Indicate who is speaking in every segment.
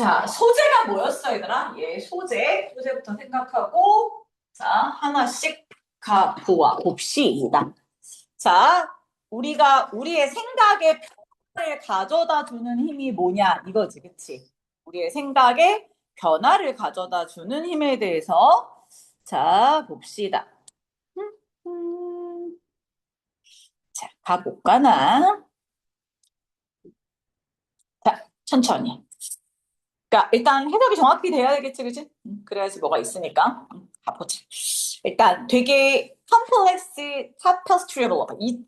Speaker 1: 자, 소재가 뭐였어, 얘들아? 예, 소재부터 생각하고, 자, 하나씩 봅시다. 자, 우리가 우리의 생각에 변화를 가져다 주는 힘이 뭐냐, 이거지, 그치? 우리의 생각에 변화를 가져다 주는 힘에 대해서, 자, 봅시다. 음, 음. 자, 가볼까나? 자, 천천히. 그러니까 일단 해석이 정확히 돼야 되겠지, 그치? 그래야지 뭐가 있으니까. 가보자. 일단 되게 컴플렉스 타페스트리라고 이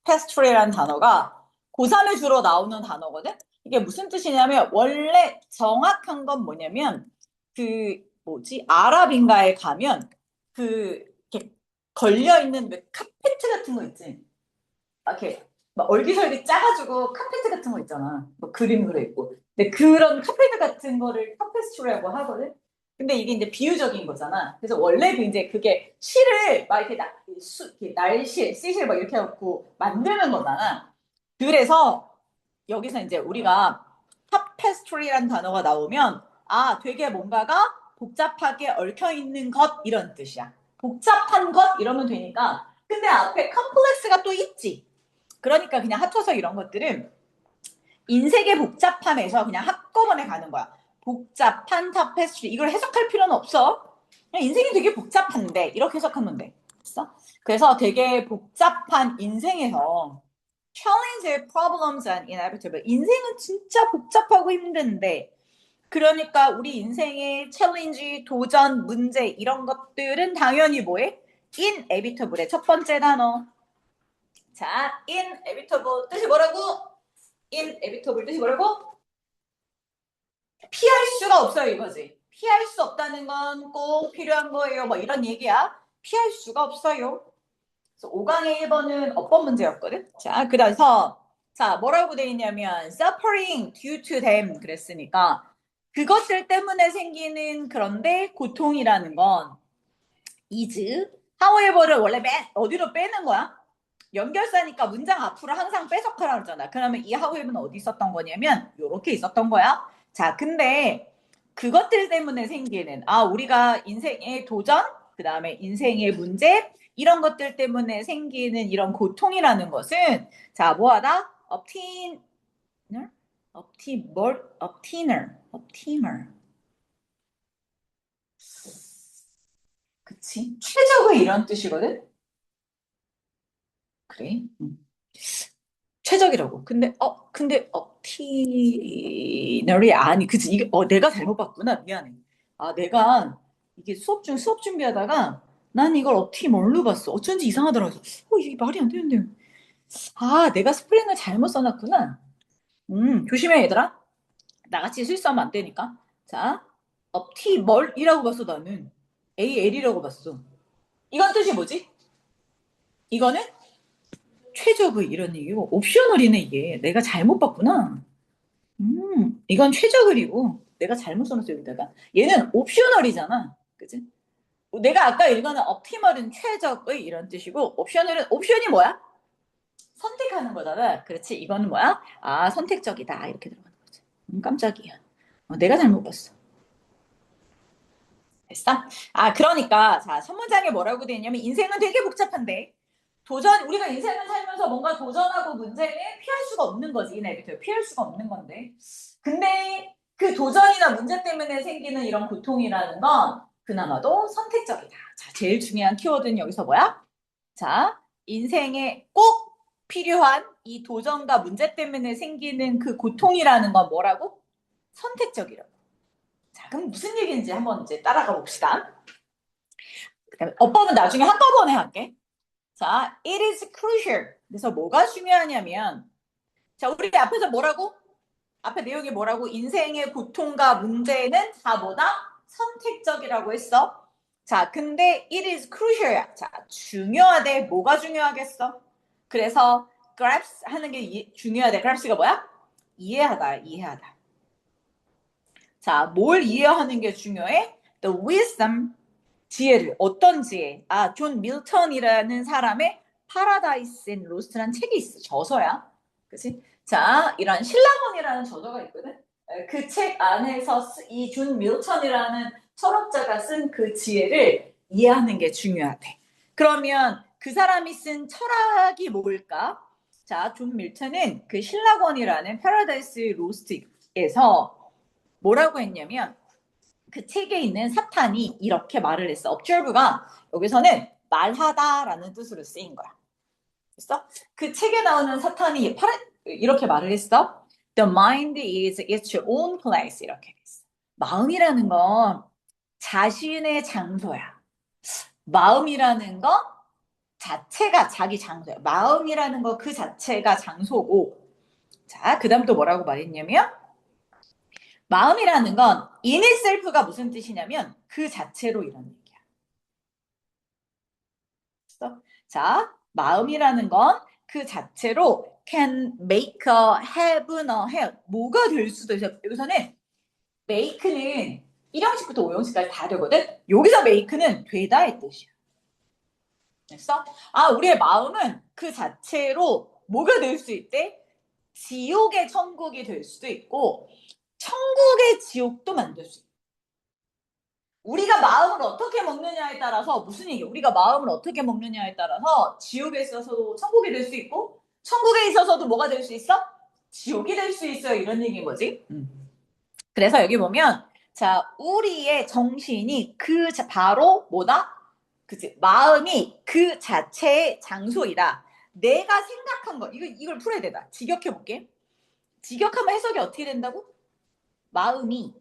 Speaker 1: 타페스트리라는 단어가 고3에 주로 나오는 단어거든? 이게 무슨 뜻이냐면 원래 정확한 건 뭐냐면 그 뭐지? 아랍인가에 가면 그 이렇게 걸려있는 왜 카페트 같은 거 있지? 이렇게 막 얼기설기 짜가지고 카페트 같은 거 있잖아. 뭐 그림 그려있고. 근데 그런 카페트 같은 거를 타페스트리라고 하거든. 근데 이게 이제 비유적인 거잖아. 그래서 원래 그 이제 그게 실을 막 이렇게, 이렇게 날실, 씨실 막 이렇게 해갖고 만드는 거잖아. 그래서 여기서 이제 우리가 타페스트리라는 단어가 나오면 아, 되게 뭔가가 복잡하게 얽혀 있는 것 이런 뜻이야. 복잡한 것 이러면 되니까. 근데 앞에 컴플렉스가 또 있지. 그러니까 그냥 합쳐서 이런 것들은 인생의 복잡함에서 그냥 한꺼번에 가는 거야. 복잡한 타페스트리. 이걸 해석할 필요는 없어. 그냥 인생이 되게 복잡한데 이렇게 해석하면 돼. 됐어? 그래서 되게 복잡한 인생에서 challenge, problems and inevitable. 인생은 진짜 복잡하고 힘든데 그러니까 우리 인생의 챌린지, 도전, 문제 이런 것들은 당연히 뭐해? inevitable의 첫 번째 단어. 자, inevitable 뜻이 뭐라고? inevitable 뜻이 뭐라고? 피할 수가 없어요 이거지. 피할 수 없다는 건 꼭 필요한 거예요. 뭐 이런 얘기야. 피할 수가 없어요. 그래서 5강의 1번은 어법 문제였거든. 자, 그래서 자 뭐라고 돼 있냐면 suffering due to them 그랬으니까 그것들 때문에 생기는 그런데 고통이라는 건 is however를 원래 어디로 빼는 거야? 연결사니까 문장 앞으로 항상 빼석하라 그러잖아. 그러면 이 however는 어디 있었던 거냐면 요렇게 있었던 거야. 자, 근데 그것들 때문에 생기는 우리가 인생의 도전, 그 다음에 인생의 문제 이런 것들 때문에 생기는 이런 고통이라는 것은 자, 뭐하다? obtainer, obtainer. 그치? 최적의 이런 뜻이거든? 그래. 최적이라고. 근데 티너리 아니, 그치? 이게 내가 잘못 봤구나. 미안해. 내가 이게 수업 준비하다가 난 이걸 어떻게 뭘로 봤어? 어쩐지 이상하더라고. 이게 말이 안 되는데. 내가 스프링을 잘못 써놨구나. 조심해 얘들아. 나같이 실수하면 안 되니까. 자, 업티멀이라고 봤어 나는. AL이라고 봤어. 이건 뜻이 뭐지? 이거는 최적의 이런 얘기고 옵셔널이네 이게. 내가 잘못 봤구나. 이건 최저글이고 내가 잘못 써놨어 여기다가. 얘는 옵셔널이잖아. 그치? 내가 아까 읽어는 옵티멀은 최적의 이런 뜻이고 옵셔널은 옵션이 뭐야? 선택하는 거잖아. 그렇지? 이거는 뭐야? 선택적이다 이렇게 들어가는 거지. 깜짝이야. 내가 잘못 봤어. 됐어? 그러니까 자, 첫 문장에 뭐라고 돼 있냐면 인생은 되게 복잡한데 우리가 인생을 살면서 뭔가 도전하고 문제를 피할 수가 없는 거지. 이네비터 피할 수가 없는 건데. 근데 그 도전이나 문제 때문에 생기는 이런 고통이라는 건 그나마도 선택적이다. 자, 제일 중요한 키워드는 여기서 뭐야? 자, 인생에 꼭 필요한 이 도전과 문제 때문에 생기는 그 고통이라는 건 뭐라고? 선택적이라고. 자, 그럼 무슨 얘기인지 한번 이제 따라가 봅시다. 그다음에 어법은 나중에 한꺼번에 할게. 자, it is crucial. 그래서 뭐가 중요하냐면, 자, 우리 앞에서 뭐라고? 앞에 내용이 뭐라고? 인생의 고통과 문제는 다 뭐다? 선택적이라고 했어. 자, 근데 it is crucial야. 자, 중요하대. 뭐가 중요하겠어? 그래서 grasp 하는 게 중요하대. grasp가 뭐야? 이해하다. 자, 뭘 이해하는 게 중요해? The wisdom, 지혜를. 어떤 지혜? 존 밀턴이라는 사람의 파라다이스 앤 로스트라는 책이 있어. 저서야. 그치? 자, 이런 신라본이라는 저서가 있거든? 그 책 안에서 이 존 밀턴이라는 철학자가 쓴 그 지혜를 이해하는 게 중요하대. 그러면 그 사람이 쓴 철학이 뭘까? 자, 존 밀턴은 그 신라권이라는 패러다이스 로스트에서 뭐라고 했냐면 그 책에 있는 사탄이 이렇게 말을 했어. observe가 여기서는 말하다라는 뜻으로 쓰인 거야. 됐어? 그 책에 나오는 사탄이 이렇게 말을 했어. The mind is its own place. 이렇게 했어. 마음이라는 건 자신의 장소야. 마음이라는 거 자체가 자기 장소야. 마음이라는 거 그 자체가 장소고. 자, 그 다음 또 뭐라고 말했냐면 마음이라는 건 in itself가 무슨 뜻이냐면 그 자체로 이런 얘기야. 자, 마음이라는 건 그 자체로 can make a heaven a hell. 뭐가 될 수도 있어. 여기서는 make는 1형식부터 5형식까지 다 되거든. 여기서 make는 되다의 뜻이야. 됐어? 아, 우리의 마음은 그 자체로 뭐가 될 수 있대? 지옥의 천국이 될 수도 있고 천국의 지옥도 만들 수 있대. 우리가 마음을 어떻게 먹느냐에 따라서 무슨 얘기야? 우리가 마음을 어떻게 먹느냐에 따라서 지옥에 있어서도 천국이 될 수 있고 천국에 있어서도 뭐가 될 수 있어? 지옥이 될 수 있어요. 이런 얘기인 거지. 그래서 여기 보면 자, 우리의 정신이 바로 뭐다? 그치? 마음이 그 자체의 장소이다. 내가 생각한 거 이걸 풀어야 되다. 직역해 볼게. 직역하면 해석이 어떻게 된다고? 마음이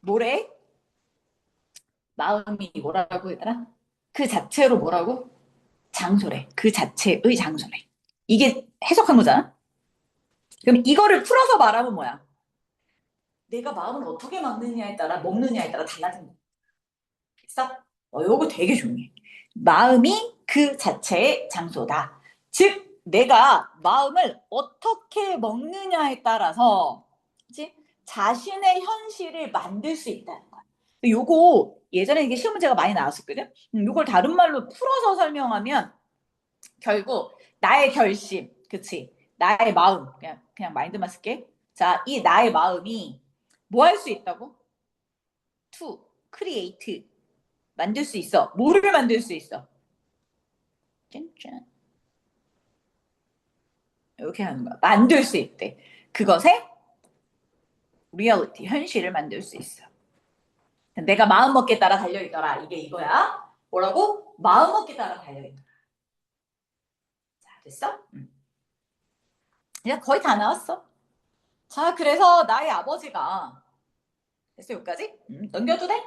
Speaker 1: 뭐래? 마음이 뭐라고 했더라? 그 자체로 뭐라고? 장소래. 그 자체의 장소래. 이게 해석한 거잖아? 그럼 이거를 풀어서 말하면 뭐야? 내가 마음을 어떻게 먹느냐에 따라 달라진다. 그래서 요거 되게 중요해. 마음이 그 자체의 장소다. 즉, 내가 마음을 어떻게 먹느냐에 따라서 그치? 자신의 현실을 만들 수 있다는 거야. 요거 예전에 이게 시험 문제가 많이 나왔었거든. 요걸 다른 말로 풀어서 설명하면 결국 나의 결심, 그치? 나의 마음, 그냥 마인드만 쓸게. 자, 이 나의 마음이 뭐 할 수 있다고? To create 만들 수 있어. 뭐를 만들 수 있어? 짠짠. 이렇게 하는 거야. 만들 수 있대. 그것에 reality, 현실을 만들 수 있어. 내가 마음먹기에 따라 달려있더라. 이게 이거야. 뭐라고? 마음먹기에 따라 달려있더라. 자, 됐어? 이제 거의 다 나왔어. 자, 그래서 나의 아버지가 됐어, 여기까지? 넘겨도 돼?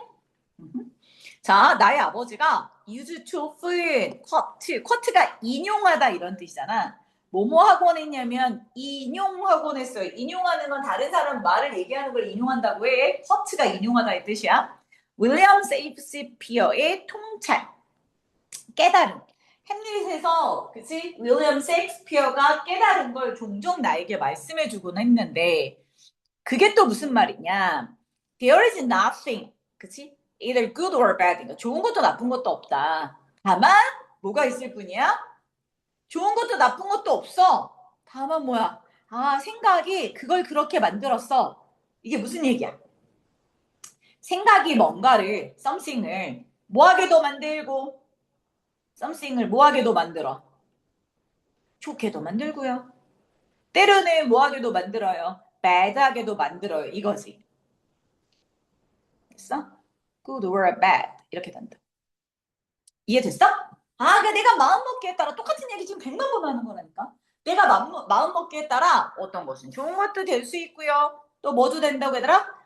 Speaker 1: 자, 나의 아버지가 used to feed, quote가 인용하다 이런 뜻이잖아. 뭐뭐 하곤 했냐면 인용하곤 했어요. 인용하는 건 다른 사람 말을 얘기하는 걸 인용한다고 해. quote가 인용하다의 뜻이야. 윌리엄 셰익스피어의 통찰, 깨달음. 햄릿에서 그치? 윌리엄 셰익스피어가 깨달은 걸 종종 나에게 말씀해주곤 했는데 그게 또 무슨 말이냐? There is nothing, 그치? Either good or bad. 그러니까 좋은 것도 나쁜 것도 없다. 다만 뭐가 있을 뿐이야? 좋은 것도 나쁜 것도 없어. 다만 뭐야? 아, 생각이 그걸 그렇게 만들었어. 이게 무슨 얘기야? 생각이 뭔가를, something을 뭐하게도 만들고, something을 뭐하게도 만들어. 좋게도 만들고요. 때로는 뭐하게도 만들어요. bad하게도 만들어요. 이거지. 됐어? good or bad. 이렇게 된다. 이해됐어? 아, 그러니까 내가 마음먹기에 따라 똑같은 얘기 지금 100만 번 하는 거라니까. 내가 마음먹기에 따라 어떤 것은 좋은 것도 될 수 있고요. 또 뭐도 된다고 얘들아?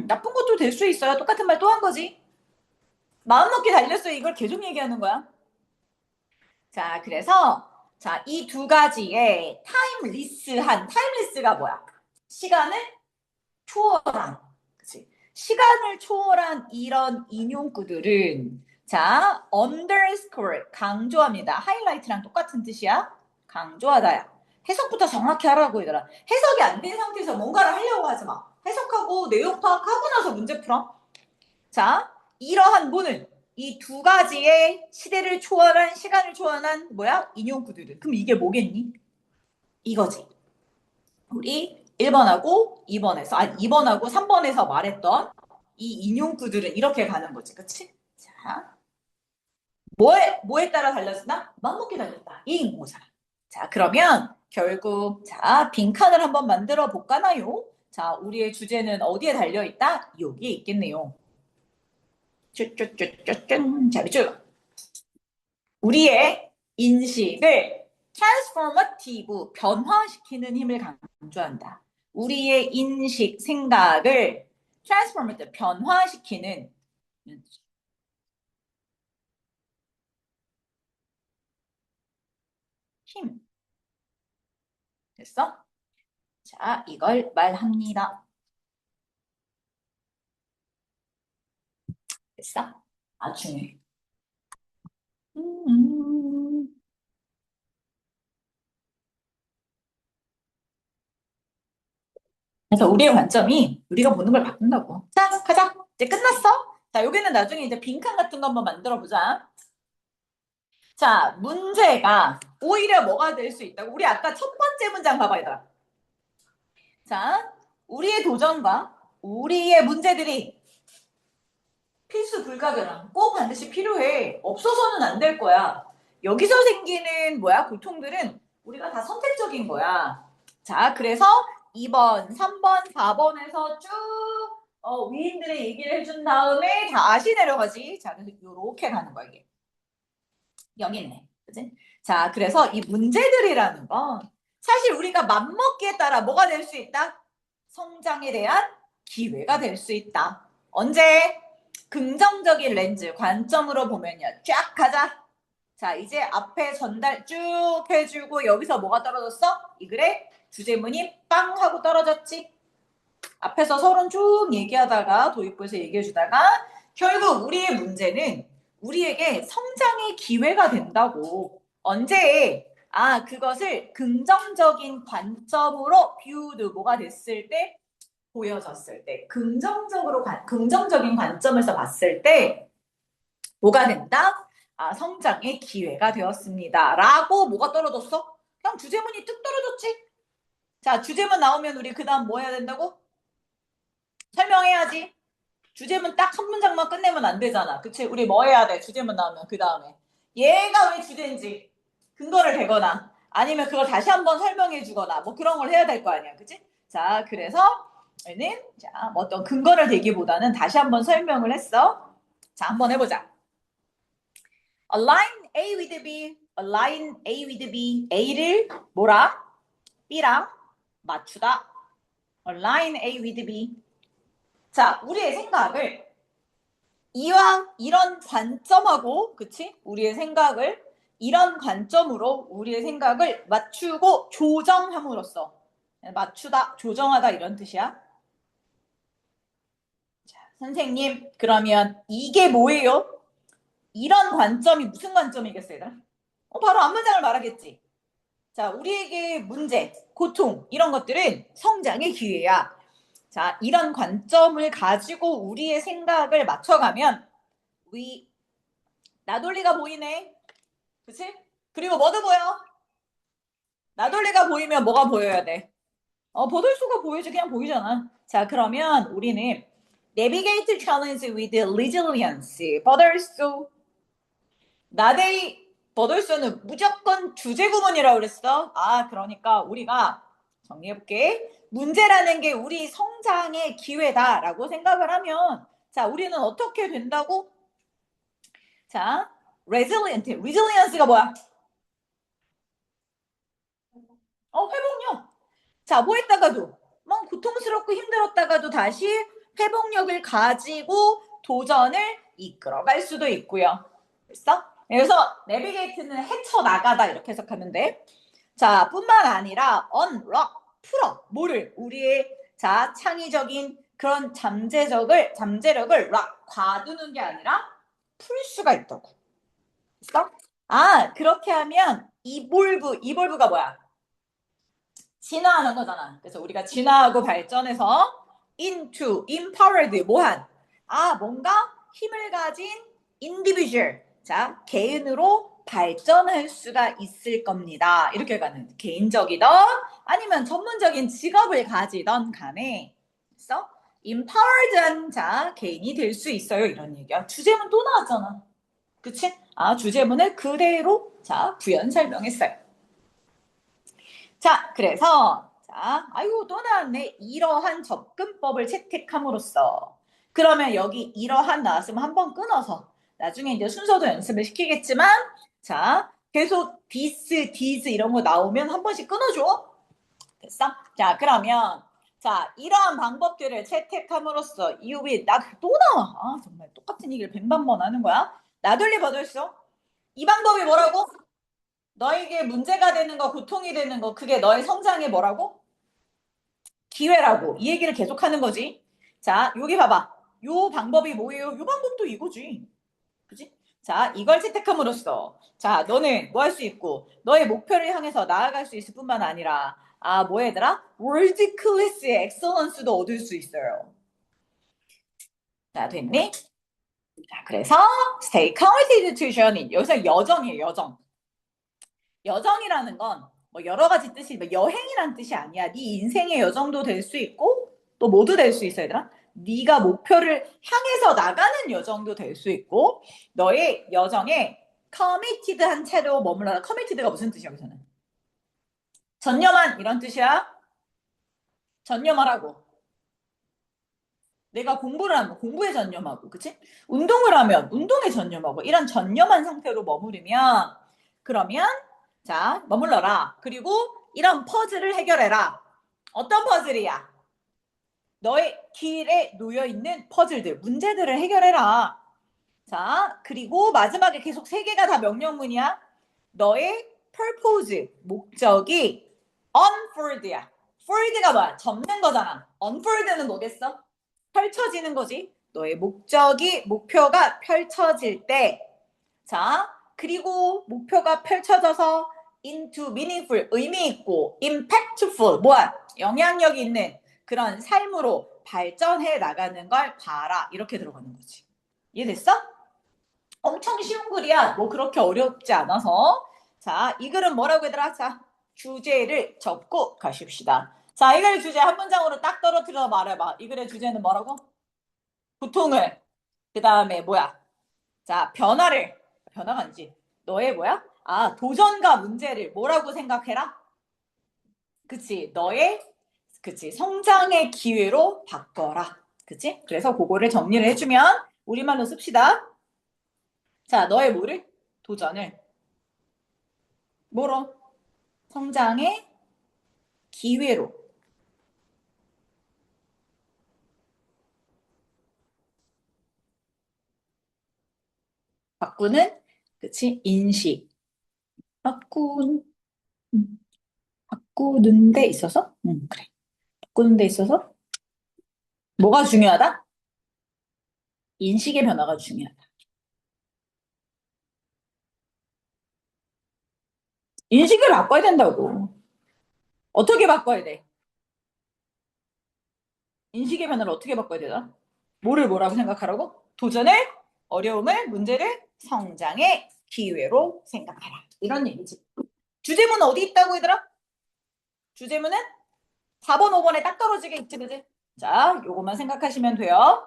Speaker 1: 나쁜 것도 될 수 있어요. 똑같은 말 또 한 거지. 마음먹기 달렸어요. 이걸 계속 얘기하는 거야. 자, 그래서 자, 이 두 가지의 타임리스가 뭐야? 시간을 초월한. 그치? 시간을 초월한 이런 인용구들은 자, underscore 강조합니다. 하이라이트랑 똑같은 뜻이야. 강조하다야. 해석부터 정확히 하라고 얘들아. 해석이 안 된 상태에서 뭔가를 하려고 하지 마. 해석하고 내용 파악하고 나서 문제 풀어. 자, 이러한 뭐는 이 두 가지의 시대를 초월한 시간을 초월한 뭐야? 인용구들은. 그럼 이게 뭐겠니? 이거지. 우리 1번하고 2번에서, 2번하고 3번에서 말했던 이 인용구들은 이렇게 가는 거지. 그치? 자, 뭐에 따라 달려지나? 맘먹기 달렸다. 이 인모사. 자, 그러면 결국, 자, 빈칸을 한번 만들어 볼까나요? 자, 우리의 주제는 어디에 달려있다? 여기에 있겠네요. 쭈쭈쭈쭈쭈. 잘했죠? 우리의 인식을 transformative, 변화시키는 힘을 강조한다. 우리의 인식, 생각을 transformative, 변화시키는 힘. 됐어? 자, 이걸 말합니다. 됐어? 아주 중요해. 음. 그래서 우리의 관점이 우리가 보는 걸 바꾼다고. 자, 가자. 이제 끝났어? 자, 여기는 나중에 이제 빈칸 같은 거 한번 만들어 보자. 자, 문제가 오히려 뭐가 될 수 있다고? 우리 아까 첫 번째 문장 봐봐, 얘들아. 자, 우리의 도전과 우리의 문제들이 필수 불가결한, 꼭 반드시 필요해. 없어서는 안 될 거야. 여기서 생기는 고통들은 우리가 다 선택적인 거야. 자, 그래서 2번, 3번, 4번에서 쭉 위인들의 얘기를 해준 다음에 다시 내려가지. 자, 그래서 이렇게 가는 거야, 이게. 여기 있네. 그치? 자, 그래서 이 문제들이라는 건 사실 우리가 맘먹기에 따라 뭐가 될 수 있다? 성장에 대한 기회가 될 수 있다. 언제? 긍정적인 렌즈, 관점으로 보면요. 쫙 가자. 자, 이제 앞에 전달 쭉 해주고 여기서 뭐가 떨어졌어? 이 글에 주제문이 빵 하고 떨어졌지. 앞에서 서론 쭉 얘기하다가 도입부에서 얘기해주다가 결국 우리의 문제는 우리에게 성장의 기회가 된다고. 언제? 그것을 긍정적인 관점으로 viewed 뭐가 됐을 때? 보여졌을 때. 긍정적인 관점에서 봤을 때 뭐가 된다? 성장의 기회가 되었습니다. 라고 뭐가 떨어졌어? 그냥 주제문이 뚝 떨어졌지. 자, 주제문 나오면 우리 그 다음 뭐 해야 된다고? 설명해야지. 주제문 딱 한 문장만 끝내면 안 되잖아. 그치? 우리 뭐 해야 돼? 주제문 나오면 그 다음에. 얘가 왜 주제인지 근거를 대거나 아니면 그걸 다시 한번 설명해 주거나 뭐 그런 걸 해야 될 거 아니야. 그치? 자, 그래서 얘는 뭐 어떤 근거를 대기보다는 다시 한번 설명을 했어. 자, 한번 해보자. Align A with B. Align A with B. A를 뭐라? B랑 맞추다. Align A with B. 자, 우리의 생각을 이와 이런 관점하고, 그치? 우리의 생각을 이런 관점으로 우리의 생각을 맞추고 조정함으로써 맞추다, 조정하다 이런 뜻이야. 자, 선생님, 그러면 이게 뭐예요? 이런 관점이 무슨 관점이겠어요? 바로 앞문장을 말하겠지. 자, 우리에게 문제, 고통 이런 것들은 성장의 기회야. 자, 이런 관점을 가지고 우리의 생각을 맞춰가면 나돌리가 보이네. 그치? 그리고 뭐도 보여? 나돌리가 보이면 뭐가 보여야 돼? 보돌수가 보이지. 그냥 보이잖아. 자, 그러면 우리는 navigate challenge with resilience. 버돌수. 나데이 버돌수는 무조건 주제 구문이라고 그랬어. 그러니까 우리가 정리해볼게. 문제라는 게 우리 성장의 기회다라고 생각을 하면 자, 우리는 어떻게 된다고? 자, resilience가 뭐야? 회복력. 자, 뭐 했다가도 고통스럽고 힘들었다가도 다시 회복력을 가지고 도전을 이끌어갈 수도 있고요. 됐어? 그래서 내비게이트는 헤쳐나가다 이렇게 해석하면 돼. 자, 뿐만 아니라 unlock, 풀어. 뭐를? 우리의 창의적인 그런 잠재력을 과두는 게 아니라 풀 수가 있다고. 됐어? 그렇게 하면 이볼브가 뭐야? 진화하는 거잖아. 그래서 우리가 진화하고 발전해서 empowered, 뭔가 힘을 가진 individual. 자, 개인으로 발전할 수가 있을 겁니다. 이렇게 가는 개인적이던 아니면 전문적인 직업을 가지던 간에 그래서 empowered한 자 개인이 될 수 있어요. 이런 얘기야. 주제문 또 나왔잖아. 그치? 주제문을 그대로 자 부연 설명했어요. 자, 그래서 아이고 또 나왔네. 이러한 접근법을 채택함으로써 그러면 여기 이러한 나왔으면 한번 끊어서 나중에 이제 순서도 연습을 시키겠지만 자 계속 this 이런 거 나오면 한 번씩 끊어줘. 됐어? 자 그러면 자 이러한 방법들을 채택함으로써 이후에 나또 나와. 정말 똑같은 얘기를 100만 번 하는 거야. 나돌리 버들써 이 방법이 뭐라고? 너에게 문제가 되는 거, 고통이 되는 거, 그게 너의 성장의 뭐라고? 기회라고. 이 얘기를 계속 하는 거지. 자, 여기 봐봐. 요 방법이 뭐예요? 요 방법도 이거지. 그지? 자, 이걸 채택함으로써 자, 너는 뭐 할 수 있고 너의 목표를 향해서 나아갈 수 있을 뿐만 아니라 뭐 얘들아? 월드 클래스의 엑셀런스도 얻을 수 있어요. 자, 됐니? 자, 그래서 stay committed to journey. 여기서 여정이에요, 여정. 여정이라는 건 뭐 여러 가지 뜻이 뭐 여행이란 뜻이 아니야. 네 인생의 여정도 될 수 있고 또 모두 될 수 있어 얘들아. 네가 목표를 향해서 나가는 여정도 될 수 있고 너의 여정에 커미티드한 채로 머물러라. 커미티드가 무슨 뜻이야 여기서는? 전념한 이런 뜻이야. 전념하라고. 내가 공부를 하면 공부에 전념하고 그치? 운동을 하면 운동에 전념하고 이런 전념한 상태로 머무르면 그러면 자 머물러라. 그리고 이런 퍼즐을 해결해라. 어떤 퍼즐이야? 너의 길에 놓여있는 퍼즐들 문제들을 해결해라. 자 그리고 마지막에 계속 3개가 다 명령문이야. 너의 purpose 목적이 unfold야. fold가 뭐야? 접는 거잖아. unfold는 뭐겠어? 펼쳐지는 거지. 너의 목표가 펼쳐질 때. 자, 그리고 목표가 펼쳐져서 into meaningful, 의미 있고 impactful, 뭐야? 영향력 있는 그런 삶으로 발전해 나가는 걸 봐라. 이렇게 들어가는 거지. 이해됐어? 엄청 쉬운 글이야. 뭐 그렇게 어렵지 않아서. 자, 이 글은 뭐라고 얘들아? 자, 주제를 접고 가십시다. 자, 이 글의 주제 한 문장으로 딱 떨어뜨려 말해봐. 이 글의 주제는 뭐라고? 고통을. 그 다음에 뭐야? 자, 변화가 아니지. 너의 뭐야? 도전과 문제를 뭐라고 생각해라? 그치. 그치. 성장의 기회로 바꿔라. 그치? 그래서 그거를 정리를 해주면 우리말로 씁시다. 자, 너의 뭐를? 도전을. 뭐로? 성장의 기회로. 바꾸는, 그치? 인식. 바꾸는, 바꾸는 데 있어서? 그래. 바꾸는 데 있어서 뭐가 중요하다? 인식의 변화가 중요하다. 인식을 바꿔야 된다고. 어떻게 바꿔야 돼? 인식의 변화를 어떻게 바꿔야 되나? 뭐라고 생각하라고? 도전을, 어려움을, 문제를 성장의 기회로 생각하라. 이런 얘기지. 주제문은 어디 있다고 얘들아? 주제문은 4번, 5번에 딱 떨어지게 있지, 그지? 자, 요것만 생각하시면 돼요.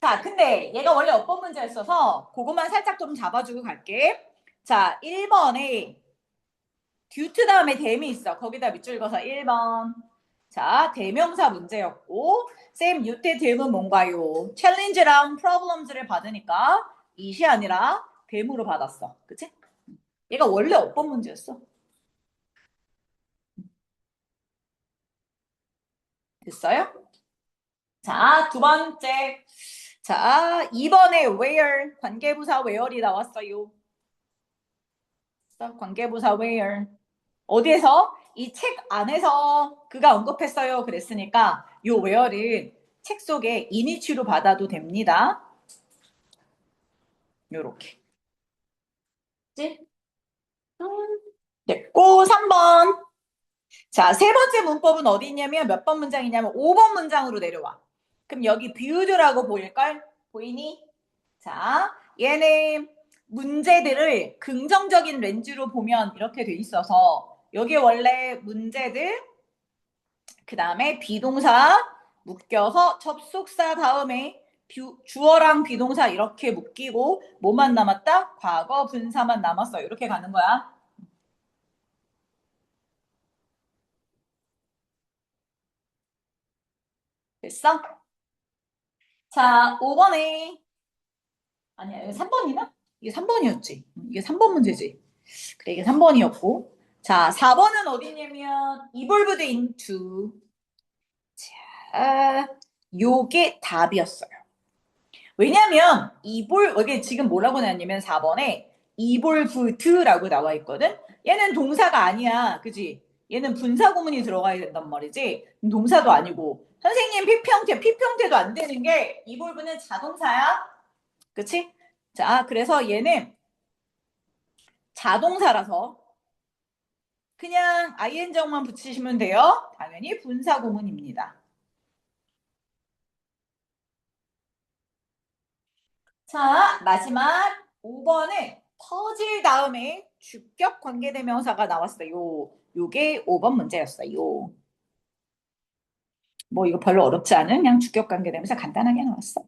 Speaker 1: 자, 근데 얘가 원래 어법 문제였어서 그것만 살짝 좀 잡아주고 갈게. 자, 1번에 듀트 다음에 댐이 있어. 거기다 밑줄 그어서 1번. 자, 대명사 문제였고 쌤 유태 댐은 뭔가요? 챌린지랑 프로블럼즈를 받으니까 이시 아니라 댐으로 받았어. 그치? 얘가 원래 어법 문제였어. 됐어요? 자, 두 번째. 자, 2번에 where 관계부사 where이 나왔어요. 관계부사 where. 어디에서? 이 책 안에서 그가 언급했어요. 그랬으니까 요 where는 책 속에 이니치로 받아도 됩니다. 요렇게. 됐고 3번. 자, 세 번째 문법은 어디 있냐면 몇 번 문장이냐면 5번 문장으로 내려와. 그럼 여기 viewed라고 보일걸? 보이니? 자, 얘는 문제들을 긍정적인 렌즈로 보면 이렇게 돼 있어서 여기 원래 문제들 그 다음에 비동사 묶여서 접속사 다음에 주어랑 비동사 이렇게 묶이고 뭐만 남았다? 과거 분사만 남았어. 이렇게 가는 거야. 됐어? 자, 5번에 아니야, 이거 3번이나? 이게 3번이었지. 이게 3번 문제지. 그래, 이게 3번이었고. 자, 4번은 어디냐면 evolved into. 자, 요게 답이었어요. 왜냐면 이게 지금 뭐라고 나왔냐면 4번에 evolved라고 나와 있거든. 얘는 동사가 아니야. 그지? 얘는 분사 구문이 들어가야 된단 말이지. 동사도 아니고. 선생님 피평태도 안 되는 게 evolve는 자동사야. 그치? 자, 그래서 얘는 자동사라서 그냥 ing만 붙이시면 돼요. 당연히 분사 구문입니다. 자, 마지막 5번은 퍼즐 다음에 주격 관계대명사가 나왔어요. 요게 5번 문제였어요. 뭐 이거 별로 어렵지 않은 그냥 주격 관계대명사 간단하게 나왔어.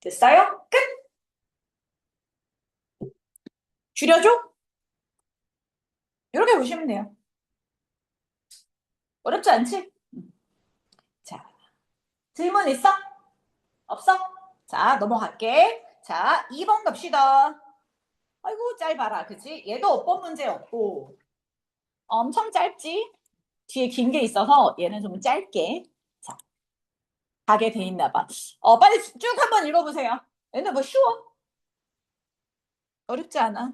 Speaker 1: 됐어요? 끝! 줄여줘? 이렇게 보시면 돼요. 어렵지 않지? 자, 질문 있어? 없어? 자, 넘어갈게. 자, 2번 갑시다. 아이고, 짧아라. 그치? 얘도 어법 문제였고. 엄청 짧지? 뒤에 긴 게 있어서 얘는 좀 짧게. 자, 가게 돼 있나 봐. 빨리 쭉 한번 읽어보세요. 얘는 뭐 쉬워? 어렵지 않아.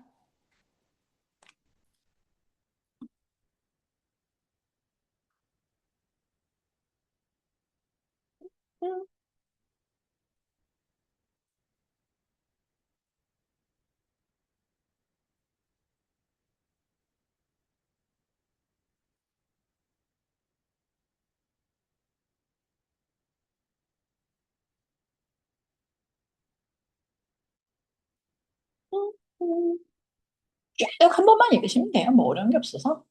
Speaker 1: 음, 음, 음. 쭉 한 번만 읽으시면 돼요. 뭐 어려운 게 없어서.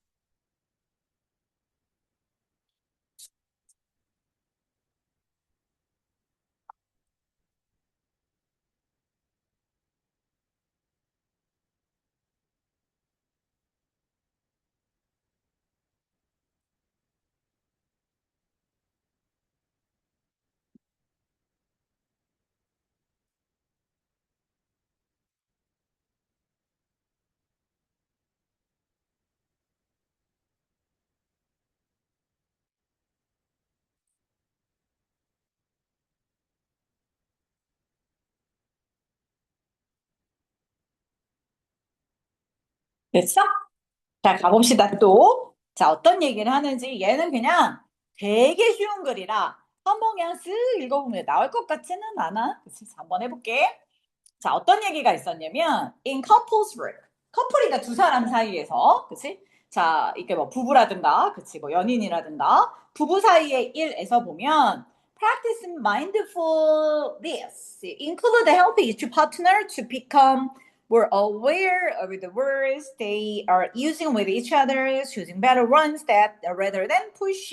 Speaker 1: 됐어? 자, 가봅시다, 또. 자, 어떤 얘기를 하는지. 얘는 그냥 되게 쉬운 글이라 한번 그냥 쓱 읽어보면 나올 것 같지는 않아. 그래서 한번 해볼게. 자, 어떤 얘기가 있었냐면, in couples work. 커플이다, 두 사람 사이에서. 그치? 자, 이게 뭐 부부라든가, 그치? 뭐 연인이라든가, 부부 사이의 일에서 보면, practice mindfulness, include the help each partner to become more aware of the words they are using with each other, choosing better ones that rather than push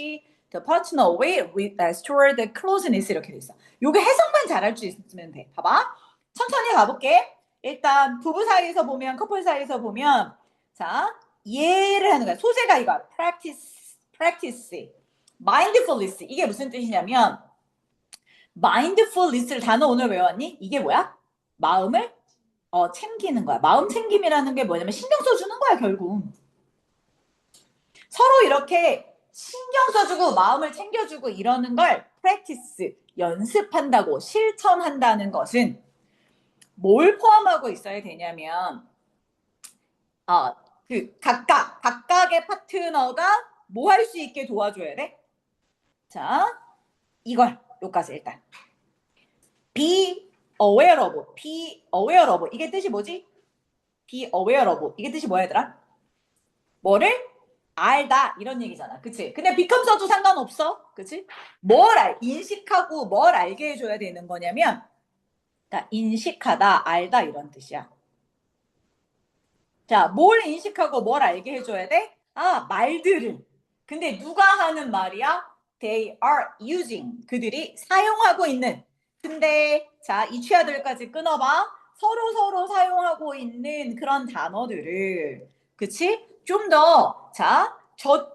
Speaker 1: the partner away, restore the closeness 이렇게 돼 있어. 요게 해석만 잘할 수 있으면 돼. 봐봐. 천천히 가볼게. 일단 부부 사이에서 보면 커플 사이에서 보면 자 이해를 하는 거야. 소재가 이거 practice, mindfulness 이게 무슨 뜻이냐면 mindfulness를 단어 오늘 외웠니? 이게 뭐야? 마음을 챙기는 거야. 마음 챙김이라는 게 뭐냐면 신경 써주는 거야 결국. 서로 이렇게 신경 써주고 마음을 챙겨주고 이러는 걸 practice 연습한다고 실천한다는 것은 뭘 포함하고 있어야 되냐면, 각각의 파트너가 뭐 할 수 있게 도와줘야 돼? 자, 요까지 일단. be aware of. 이게 뜻이 뭐지? be aware of. 이게 뜻이 뭐야, 얘들아? 뭐를? 알다. 이런 얘기잖아. 그치? 근데 become 써도 상관없어. 그치? 인식하고 뭘 알게 해줘야 되는 거냐면, 그러니까 인식하다, 알다 이런 뜻이야. 자, 뭘 인식하고 뭘 알게 해줘야 돼? 아, 말들을. 근데 누가 하는 말이야? They are using. 그들이 사용하고 있는. 근데 자, 이 취하들까지 끊어봐. 서로 사용하고 있는 그런 단어들을, 그치? 좀 더, 자,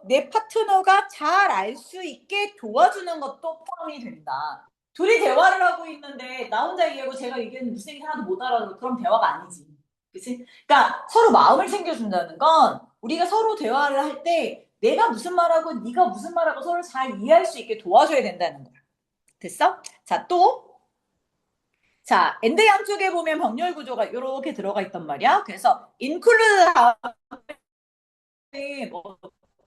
Speaker 1: 내 파트너가 잘 알 수 있게 도와주는 것도 포함이 된다. 둘이 대화를 하고 있는데 나 혼자 얘기하고 제가 얘기하는 무슨 얘기 하나도 못 알아듣고 그럼 대화가 아니지. 그치? 그러니까 서로 마음을 챙겨준다는 건 우리가 서로 대화를 할 때 내가 무슨 말하고 네가 무슨 말하고 서로 잘 이해할 수 있게 도와줘야 된다는 거야. 됐어? 자, 또. 자, 엔드 양쪽에 보면 병렬 구조가 이렇게 들어가 있단 말이야. 그래서 include 다음에 뭐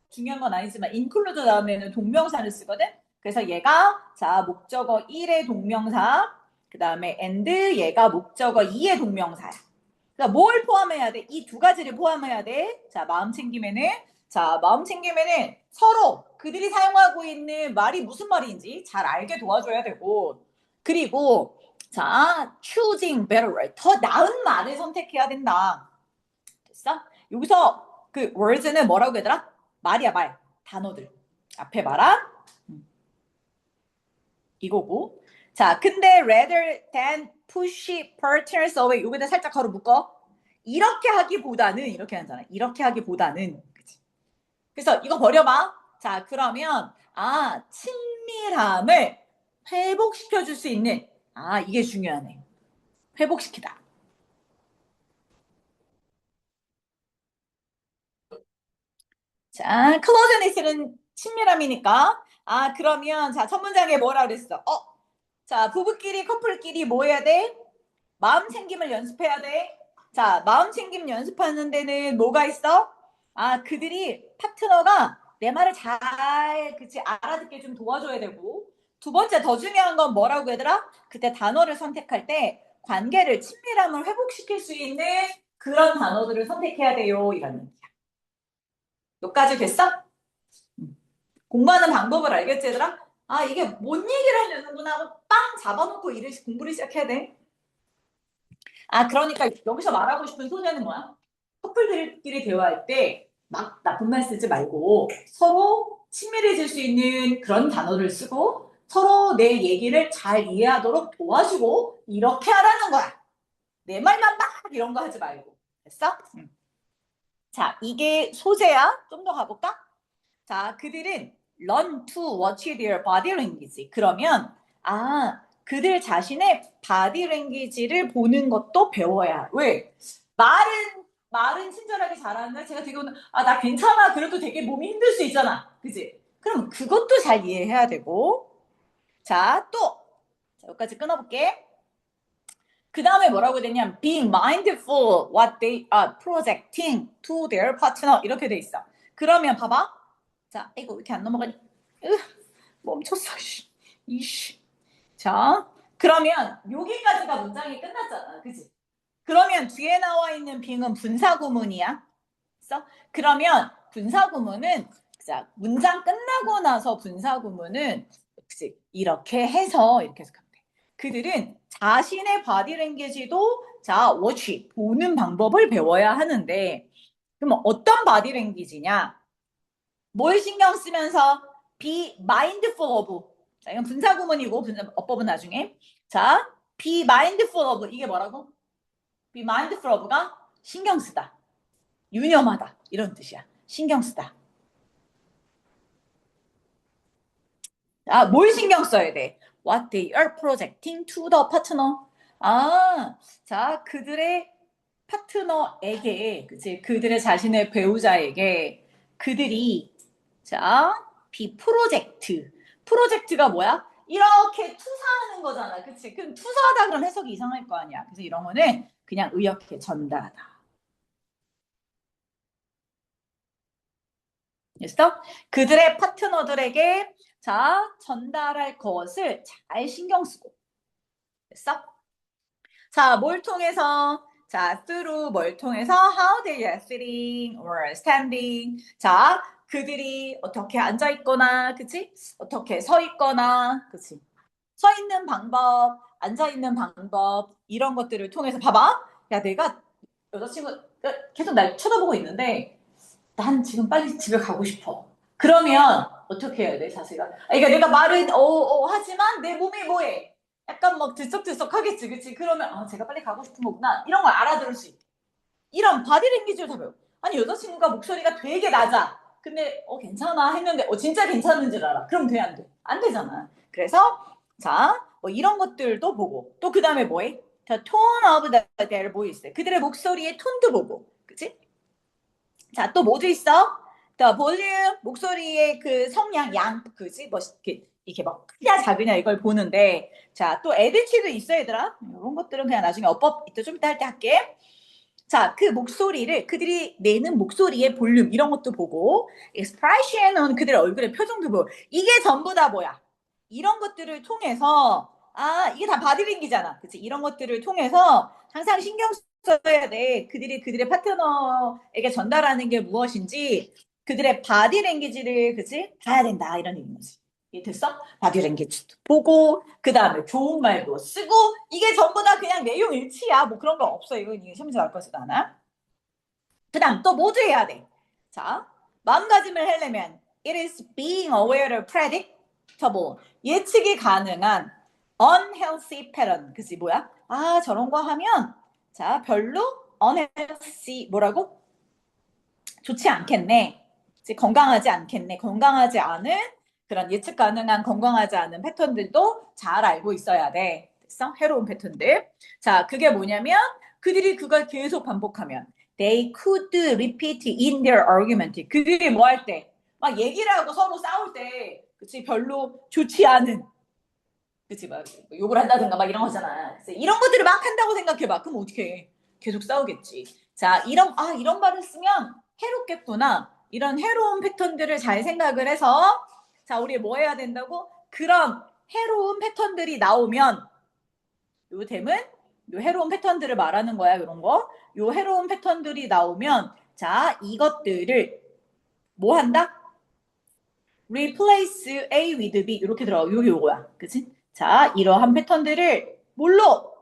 Speaker 1: 중요한 건 아니지만 include 다음에는 동명사를 쓰거든. 그래서 얘가 자 목적어 1의 동명사, 그 다음에 and 얘가 목적어 2의 동명사야. 그러니까 뭘 포함해야 돼? 이 두 가지를 포함해야 돼. 자, 마음 챙김에는 서로 그들이 사용하고 있는 말이 무슨 말인지 잘 알게 도와줘야 되고, 그리고 자, choosing better word. 더 나은 말을 선택해야 된다. 됐어? 여기서 그 words는 뭐라고 하더라? 말이야, 말. 단어들. 앞에 말아. 이거고. 자, 근데 rather than push partners away. 여기다 살짝 가로 묶어. 이렇게 하기보다는 이렇게 하잖아. 이렇게 하기보다는. 그치? 그래서 이거 버려봐. 자, 그러면 친밀함을 회복시켜 줄 수 있는 이게 중요하네. 회복시키다. 자, closeness는 친밀함이니까. 그러면 자, 첫 문장에 뭐라 그랬어? 자, 부부끼리 커플끼리 뭐 해야 돼? 마음 챙김을 연습해야 돼. 자, 마음 챙김 연습하는 데는 뭐가 있어? 그들이 파트너가 내 말을 잘, 그치, 알아듣게 좀 도와줘야 되고. 두 번째 더 중요한 건 뭐라고 얘들아? 그때 단어를 선택할 때 관계를, 친밀함을 회복시킬 수 있는 그런 단어들을 선택해야 돼요. 이런 얘기야. 여기까지 됐어? 공부하는 방법을 알겠지, 얘들아? 이게 뭔 얘기를 하려는구나 하고 빵 잡아놓고 공부를 시작해야 돼. 그러니까 여기서 말하고 싶은 소재는 뭐야? 커플들끼리 대화할 때 막 나쁜 말 쓰지 말고 서로 친밀해질 수 있는 그런 단어를 쓰고 서로 내 얘기를 잘 이해하도록 도와주고 이렇게 하라는 거야. 내 말만 막 이런 거 하지 말고. 됐어? 응. 자, 이게 소재야. 좀 더 가볼까? 자, 그들은 learn to watch their body language. 그러면 그들 자신의 바디 랭귀지를 보는 것도 배워야. 왜? 말은 친절하게 잘하는데 제가 되게 오늘 나 괜찮아. 그래도 되게 몸이 힘들 수 있잖아. 그지? 그럼 그것도 잘 이해해야 되고. 자, 또. 자, 여기까지 끊어볼게. 그 다음에 뭐라고 되냐면 being mindful what they are projecting to their partner 이렇게 돼 있어. 그러면 봐봐. 자, 이거 왜 이렇게 안 넘어가니? 멈췄어. 이씨. 자, 그러면 여기까지가 문장이 끝났잖아. 그치? 그러면 뒤에 나와 있는 being은 분사구문이야. 그래서 그러면 분사구문은 자, 문장 끝나고 나서 분사구문은 그치? 이렇게 해서 이렇게 해석하면 돼. 그들은 자신의 바디랭귀지도 자, watch, 보는 방법을 배워야 하는데 그럼 어떤 바디랭귀지냐? 뭘 신경 쓰면서 be mindful of. 자, 이건 분사구문이고 어법은 나중에. 자, be mindful of 이게 뭐라고? be mindful of가 신경 쓰다, 유념하다 이런 뜻이야. 신경 쓰다. 뭘 신경 써야 돼? What they are projecting to the partner. 자, 그들의 파트너에게, 그치? 그들의 자신의 배우자에게 그들이 자, B 프로젝트. 프로젝트가 뭐야? 이렇게 투사하는 거잖아. 그치? 그럼 투사하다 그럼 해석이 이상할 거 아니야. 그래서 이런 거는 그냥 의역해 전달하다. 됐어? 그들의 파트너들에게 자, 전달할 것을 잘 신경 쓰고. 됐어? 자, 뭘 통해서? 자, through 뭘 통해서? How they are sitting or standing. 자, 그들이 어떻게 앉아 있거나, 그치? 어떻게 서 있거나, 그치? 서 있는 방법, 앉아있는 방법, 이런 것들을 통해서 봐봐. 야, 내가 여자친구가 계속 날 쳐다보고 있는데 난 지금 빨리 집에 가고 싶어. 그러면 어떻게 해야 돼, 자세가? 그러니까 내가 말은 하지만 내 몸이 뭐해? 약간 막 들썩들썩 하겠지, 그치? 그러면 제가 빨리 가고 싶은 거구나. 이런 걸 알아들을 수 있게. 이런 바디랭귀지를 다 배워. 아니, 여자친구가 목소리가 되게 낮아. 근데 괜찮아 했는데 진짜 괜찮은 줄 알아. 그럼 돼, 안 돼? 안 되잖아. 그래서 자, 뭐 이런 것들도 보고 또 그 다음에 뭐해? The tone of their voice. 그들의 목소리의 톤도 보고, 그치? 자, 또 뭐도 있어? The volume, 목소리의 그 성량, 양, 그지? 뭐 이렇게 막 크냐 작으냐 이걸 보는데, 자, 또 에디티도 있어, 얘들아. 이런 것들은 그냥 나중에 어법 이따 좀 이따 할 때 할게. 자, 그 목소리를 그들이 내는 목소리의 볼륨 이런 것도 보고, expression은 그들의 얼굴의 표정도 보고, 이게 전부 다 뭐야? 이런 것들을 통해서 이게 다 바디랭귀잖아, 그치? 이런 것들을 통해서 항상 신경 써야 돼. 그들의 파트너에게 전달하는 게 무엇인지 그들의 바디랭귀지를, 그치? 봐야 된다, 이런 얘기지. 이해 됐어? 바디랭귀지도 보고 그 다음에 좋은 말도 쓰고, 이게 전부 다 그냥 내용 일치야. 뭐 그런 거 없어. 이건 시험지 나올 것이도 않아. 그 다음 또 모두 해야 돼. 자, 마음가짐을 하려면 it is being aware of predictable, 예측이 가능한 unhealthy pattern. 그치? 뭐야? 저런 거 하면 자, 별로 unhealthy, 뭐라고? 좋지 않겠네. 건강하지 않겠네. 건강하지 않은 그런 예측 가능한 건강하지 않은 패턴들도 잘 알고 있어야 돼. 됐어? 해로운 패턴들. 자, 그게 뭐냐면 그들이 그걸 계속 반복하면 they could repeat in their argument. 그들이 뭐 할 때? 막 얘기를 하고 서로 싸울 때, 그치? 별로 좋지 않은, 그치? 막 욕을 한다든가 막 이런 거잖아. 이런 것들을 막 한다고 생각해봐. 그럼 어떻게 해? 계속 싸우겠지. 자, 이런 말을 쓰면 해롭겠구나. 이런 해로운 패턴들을 잘 생각을 해서, 자, 우리 뭐 해야 된다고? 그런 해로운 패턴들이 나오면, 요 됨은 요 해로운 패턴들을 말하는 거야, 이런 거. 요 해로운 패턴들이 나오면, 자, 이것들을 뭐 한다? replace A with B. 이렇게 들어가. 요거야. 그치? 자, 이러한 패턴들을 뭘로?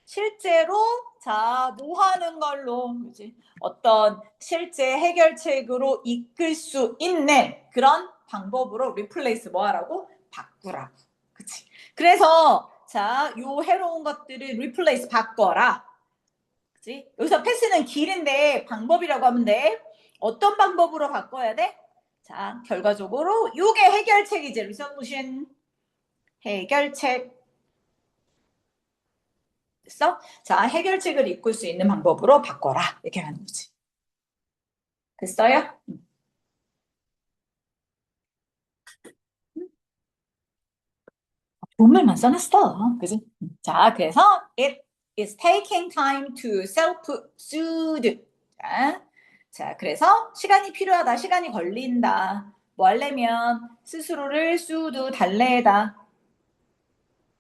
Speaker 1: 실제로 자, 뭐 하는 걸로, 그치? 어떤 실제 해결책으로 이끌 수 있는 그런 방법으로 replace 뭐 하라고? 바꾸라고. 그치? 그래서 자, 요 해로운 것들을 replace 바꿔라. 그치? 여기서 패스는 길인데 방법이라고 하면 돼. 어떤 방법으로 바꿔야 돼? 자, 결과적으로 요게 해결책이지. resolution. 해결책. 됐어? 자, 해결책을 이끌 수 있는 방법으로 바꿔라. 이렇게 하는 거지. 됐어요? 좋은 말만 써놨어. 그지? 자, 그래서 it is taking time to self-soothe. 자, 그래서 시간이 필요하다. 시간이 걸린다. 뭐 하려면 스스로를 soothe, 달래다.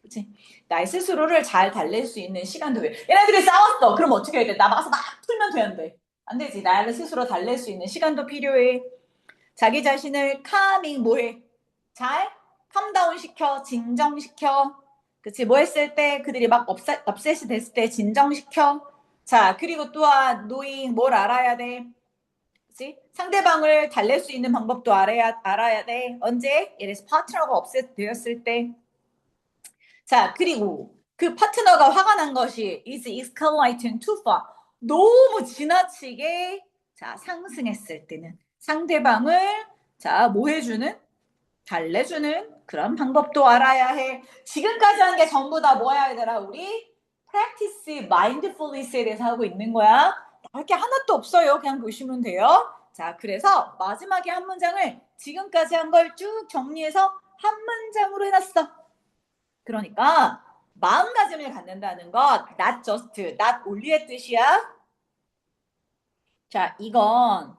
Speaker 1: 그치? 나의 스스로를 잘 달랠 수 있는 시간도 왜? 얘네들이 싸웠어. 그럼 어떻게 해야 돼? 나가서 막 풀면 되는데. 안 되지. 나를 스스로 달랠 수 있는 시간도 필요해. 자기 자신을 카밍 뭐해? 잘 캄다운 시켜, 진정시켜. 그치? 뭐 했을 때 그들이 막 업셋이 됐을 때 진정시켜. 자, 그리고 또한 knowing 뭘 알아야 돼? 그치? 상대방을 달랠 수 있는 방법도 알아야 돼. 언제? 이래서 파트너가 업셋 되었을 때. 자, 그리고 그 파트너가 화가 난 것이 is escalating too far. 너무 지나치게 자, 상승했을 때는 상대방을 자, 뭐 해주는? 달래주는 그런 방법도 알아야 해. 지금까지 한 게 전부 다 뭐야, 얘들아? 우리 practice mindfulness에 대해서 하고 있는 거야. 나올 게 하나도 없어요. 그냥 보시면 돼요. 자, 그래서 마지막에 한 문장을 지금까지 한 걸 쭉 정리해서 한 문장으로 해놨어. 그러니까 마음가짐을 갖는다는 것, not just, not only의 뜻이야. 자, 이건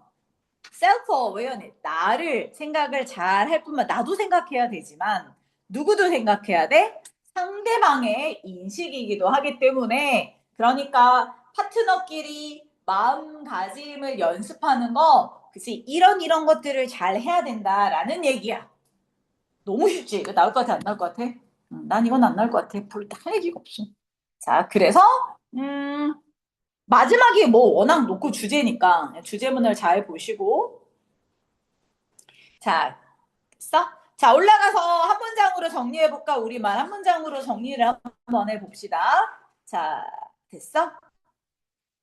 Speaker 1: self-awareness, 나를 생각을 잘 할 뿐만, 나도 생각해야 되지만 누구도 생각해야 돼? 상대방의 인식이기도 하기 때문에, 그러니까 파트너끼리 마음가짐을 연습하는 거, 그치? 이런 것들을 잘 해야 된다라는 얘기야. 너무 쉽지? 이거 나올 것 같아, 안 나올 것 같아? 난 이건 안 나올 것 같아. 별로 할 얘기가 없어. 자, 그래서 음, 마지막이 뭐 워낙 놓고 주제니까 주제문을 잘 보시고 자, 됐어? 자, 올라가서 한 문장으로 정리해 볼까? 우리만 한 문장으로 정리를 한번 해 봅시다. 자, 됐어?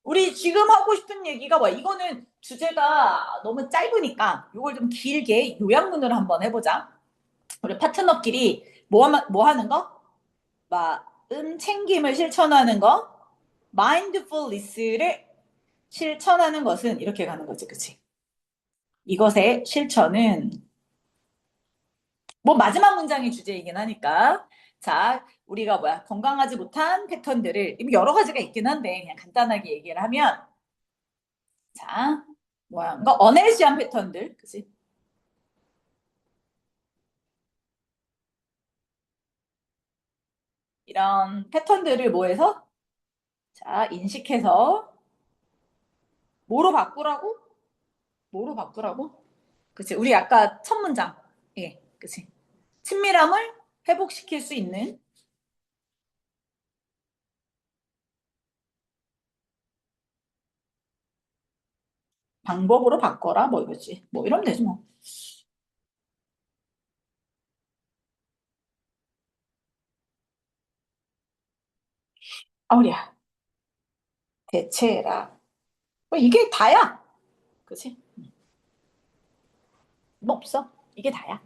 Speaker 1: 우리 지금 하고 싶은 얘기가 뭐야? 이거는 주제가 너무 짧으니까 이걸 좀 길게 요약문으로 한번 해보자. 우리 파트너끼리 뭐 하는 거? 마음 챙김을 실천하는 거, mindfulness를 실천하는 것은 이렇게 가는 거지, 그치? 이것의 실천은 뭐 마지막 문장이 주제이긴 하니까 자, 우리가 뭐야? 건강하지 못한 패턴들을 여러 가지가 있긴 한데 그냥 간단하게 얘기를 하면 자, 뭐야? 이거 어넬시한 패턴들, 그치? 이런 패턴들을 뭐해서 자, 인식해서 뭐로 바꾸라고? 뭐로 바꾸라고? 그치? 우리 아까 첫 문장. 예, 그치? 친밀함을 회복시킬 수 있는 방법으로 바꿔라. 뭐 이거지. 뭐 이러면 되지 뭐. 아우리야, 대체해라. 뭐 이게 다야. 그치? 뭐 없어. 이게 다야.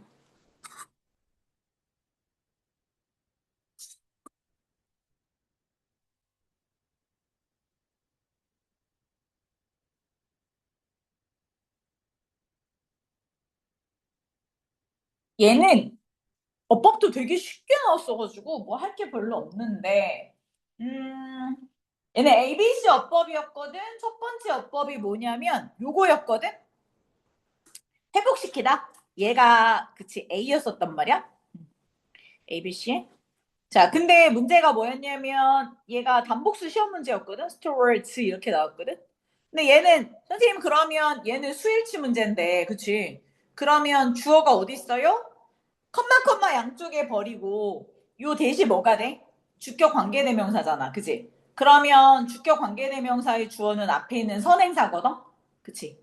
Speaker 1: 얘는 어법도 되게 쉽게 나왔어가지고 뭐 할 게 별로 없는데, 음, 얘는 ABC 어법이었거든. 첫 번째 어법이 뭐냐면 요거였거든. 회복시키다. 얘가 그치 A였었단 말이야. ABC. 자, 근데 문제가 뭐였냐면 얘가 단복수 시험 문제였거든. 스튜어트 이렇게 나왔거든. 근데 얘는 선생님 그러면 얘는 수일치 문제인데, 그치? 그러면 주어가 어디 있어요? 컴마 양쪽에 버리고 요 대시 뭐가 돼? 주격 관계대명사잖아, 그치? 그러면 주격 관계대명사의 주어는 앞에 있는 선행사거든, 그치?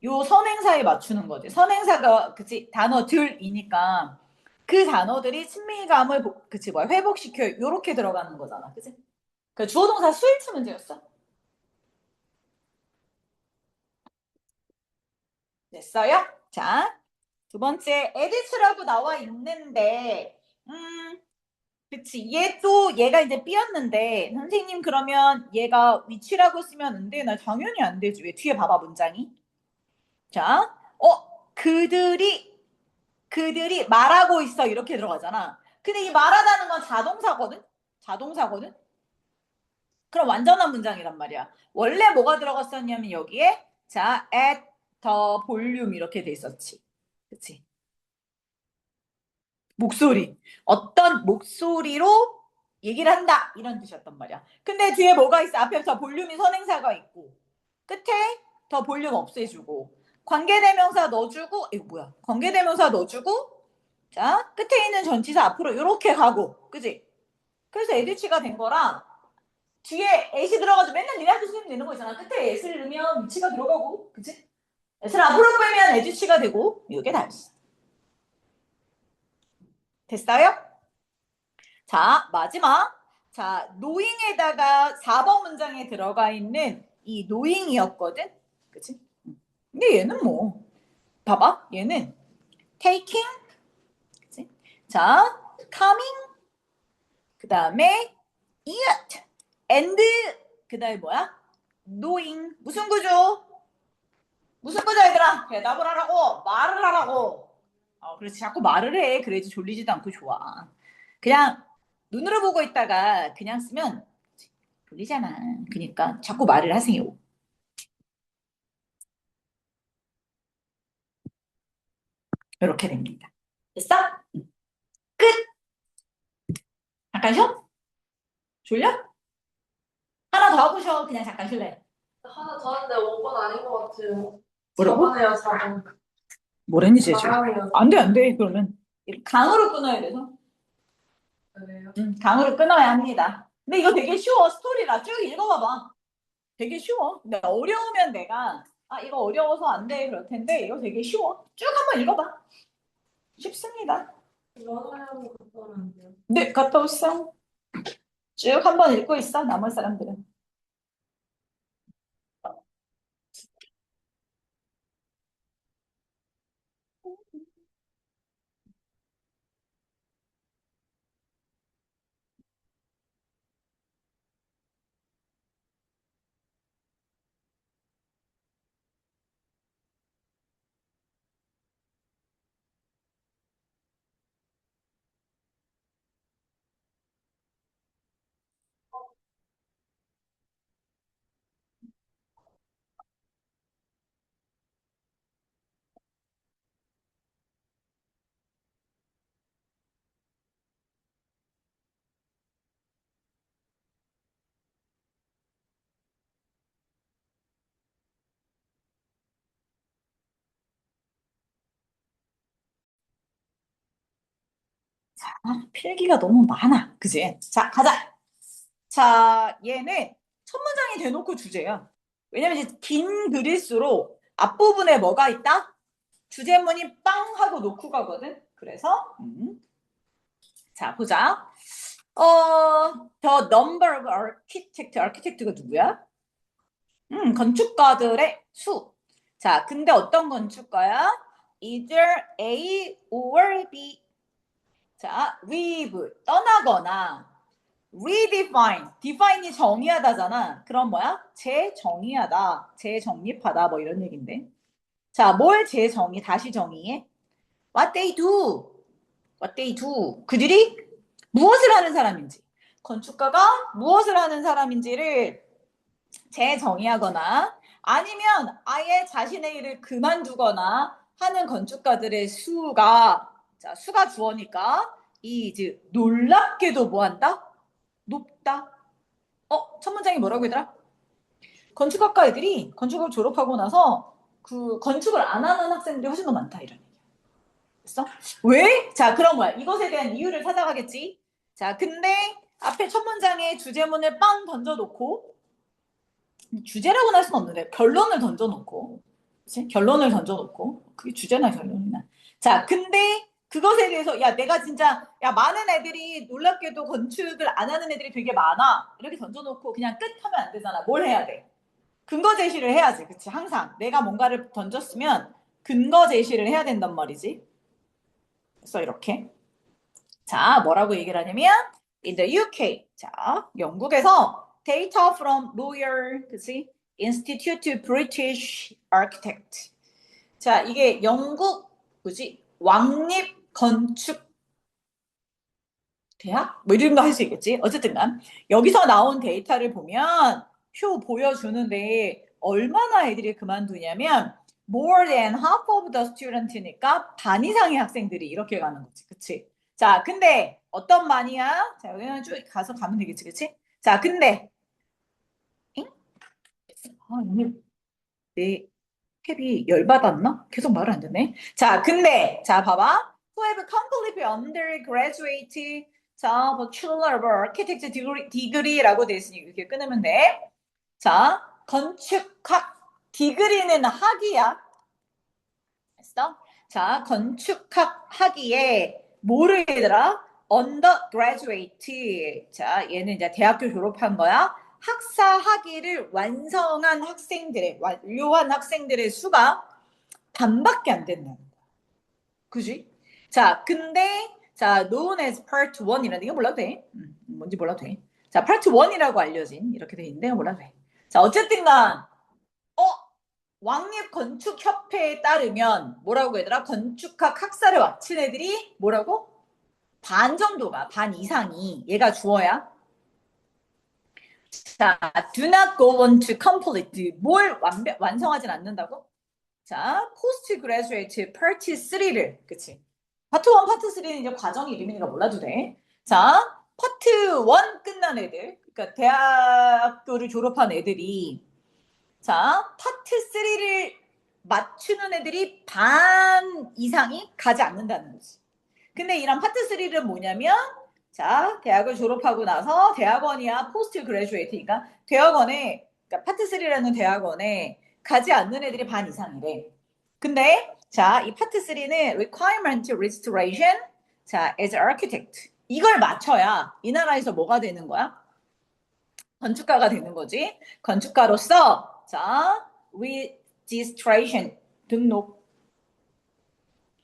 Speaker 1: 요 선행사에 맞추는 거지. 선행사가 그치 단어들이니까 그 단어들이 친밀감을 그치 뭐야 회복시켜 요렇게 들어가는 거잖아, 그치? 그 주어동사 수일치 문제였어. 됐어요? 자, 두 번째 에디츠라고 나와 있는데 그치 얘가 이제 B였는데 선생님 그러면 얘가 위치라고 쓰면 안 돼? 나 당연히 안 되지. 왜 뒤에 봐봐 문장이. 자, 그들이 말하고 있어 이렇게 들어가잖아. 근데 이 말하다는 건 자동사거든. 자동사거든. 그럼 완전한 문장이란 말이야. 원래 뭐가 들어갔었냐면 여기에 자 at the volume 이렇게 돼 있었지. 그치? 목소리. 어떤 목소리로 얘기를 한다 이런 뜻이었단 말이야. 근데 뒤에 뭐가 있어? 앞에 더 볼륨이 선행사가 있고 끝에 더 볼륨 없애주고 관계대명사 넣어주고 이거 뭐야? 관계대명사 넣어주고 자 끝에 있는 전치사 앞으로 이렇게 가고 그지? 그래서 에디치가 된 거랑 뒤에 에시 들어가지고 맨날 니네한테 쓰면 되는 거 있잖아. 끝에 에스를 넣으면 위치가 들어가고 그지? 에스를 앞으로 빼면 에디치가 되고 이게 다 있어. 됐어요? 자, 마지막. 자, 노잉에다가 4번 문장에 들어가 있는 이 노잉이었거든? 그치? 근데 얘는 뭐, 봐봐. 얘는 taking, 그치? 자, coming, 그 다음에 it, and, 그 다음에 뭐야? knowing. 무슨 구조? 무슨 구조 얘들아? 대답을 하라고. 말을 하라고. 그렇지. 자꾸 말을 해. 그래야지 졸리지도 않고 좋아. 그냥 눈으로 보고 있다가 그냥 쓰면 졸리잖아. 그러니까 자꾸 말을 하세요. 이렇게 됩니다. 됐어? 끝! 잠깐 쉬어? 졸려? 하나 더 하고 쉬어. 그냥 잠깐 쉴래.
Speaker 2: 하나 더 하는데 5번 아닌 것 같아요.
Speaker 1: 뭐라고?
Speaker 2: 4번이에요, 4번.
Speaker 1: 뭐랬니, 쟤 지금?
Speaker 2: 나가면.
Speaker 1: 안 돼, 안 돼. 그러면 강으로 끊어야 돼서.
Speaker 2: 그래요?
Speaker 1: 강으로 끊어야 합니다. 근데 이거 되게 쉬워. 스토리라 쭉 읽어봐봐. 되게 쉬워. 근데 어려우면 내가 이거 어려워서 안 돼 그럴 텐데 이거 되게 쉬워. 쭉 한번 읽어봐. 쉽습니다.
Speaker 2: 연하영 갔다 오면 안 돼요?
Speaker 1: 네, 갔다 오세요. 쭉 한번 읽고 있어. 남을 사람들은. 필기가 너무 많아. 그지? 자, 가자. 자, 얘는 첫 문장이 대놓고 주제야. 왜냐면 이제 긴 글일수록 앞부분에 뭐가 있다? 주제문이 빵 하고 놓고 가거든. 그래서 자, 보자. The number of architect가 누구야? 건축가들의 수. 자, 근데 어떤 건축가야? Either A or B. 자, leave, 떠나거나 redefine, define이 정의하다잖아. 그럼 뭐야? 재정의하다, 재정립하다 뭐 이런 얘긴데. 자, 뭘 재정의, 다시 정의해? What they do, what they do. 그들이 무엇을 하는 사람인지. 건축가가 무엇을 하는 사람인지를 재정의하거나 아니면 아예 자신의 일을 그만두거나 하는 건축가들의 수가 자, 수가 주어니까 이 이제 놀랍게도 뭐 한다? 높다. 첫 문장이 뭐라고 했더라? 건축학과 애들이 건축을 졸업하고 나서 그 건축을 안 하는 학생들이 훨씬 더 많다 이런 얘기야. 됐어? 왜? 자, 그럼 뭐야? 이것에 대한 이유를 찾아가겠지. 자, 근데 앞에 첫 문장에 주제문을 빵 던져놓고 주제라고는 할 수는 없는데 결론을 던져놓고 그치? 결론을 던져놓고 그게 주제나 결론이나 자 근데 그것에 대해서 야 내가 진짜 야 많은 애들이 놀랍게도 건축을 안 하는 애들이 되게 많아 이렇게 던져놓고 그냥 끝 하면 안 되잖아. 뭘 해야 돼? 근거 제시를 해야지. 그치? 항상 내가 뭔가를 던졌으면 근거 제시를 해야 된단 말이지. 그래서 이렇게 자 뭐라고 얘기를 하냐면 in the UK 자 영국에서 data from lawyer 그치? Institute British Architect 자 이게 영국 뭐지? 왕립 건축 대학? 뭐 이런 거 할 수 있겠지. 어쨌든 간 여기서 나온 데이터를 보면 표 보여주는데 얼마나 애들이 그만두냐면 more than half of the student니까 반 이상의 학생들이 이렇게 가는 거지. 그치? 자, 근데 어떤 반이야? 자, 여기는 쭉 가서 가면 되겠지. 그치? 자, 근데 잉? 이게 내 탭이 열받았나? 계속 말을 안 듣네. 자, 근데 자, 봐봐. Who have completely undergraduate 자, Bachelor of Architecture degree라고 돼 있으니 이렇게 끊으면 돼. 자, 건축학 디그리는 학위야. 됐어? 자, 건축학 학위에 뭐를 얘들아? undergraduate. 자, 얘는 이제 대학교 졸업한 거야. 학사 학위를 완성한 학생들의 완료한 학생들의 수가 반밖에 안 된다는 거야. 그지? 자, 근데 자, known as part 1이라는 이거 몰라도 돼. 뭔지 몰라도 돼. 자, part 1이라고 알려진 이렇게 돼 있는데 몰라도 돼. 자, 어쨌든간 왕립건축협회에 따르면 뭐라고 얘들아? 건축학 학사를 마친 애들이 뭐라고? 반 정도가 반 이상이 얘가 주어야. 자, do not go on to complete 뭘 완성하진 않는다고? 자, post graduate part 3를 그치? 파트 1, 파트 3는 이제 과정 이름이니까 몰라도 돼. 자, 파트 1 끝난 애들, 그러니까 대학교를 졸업한 애들이 자, 파트 3를 맞추는 애들이 반 이상이 가지 않는다는 거지. 근데 이런 파트 3는 뭐냐면 자, 대학을 졸업하고 나서 대학원이야 포스트 그레주에이트니까 대학원에 그러니까 파트 3라는 대학원에 가지 않는 애들이 반 이상이래. 근데 자, 이 파트 3는 requirement registration 자, as architect 이걸 맞춰야 이 나라에서 뭐가 되는 거야? 건축가가 되는 거지. 건축가로서 자, registration 등록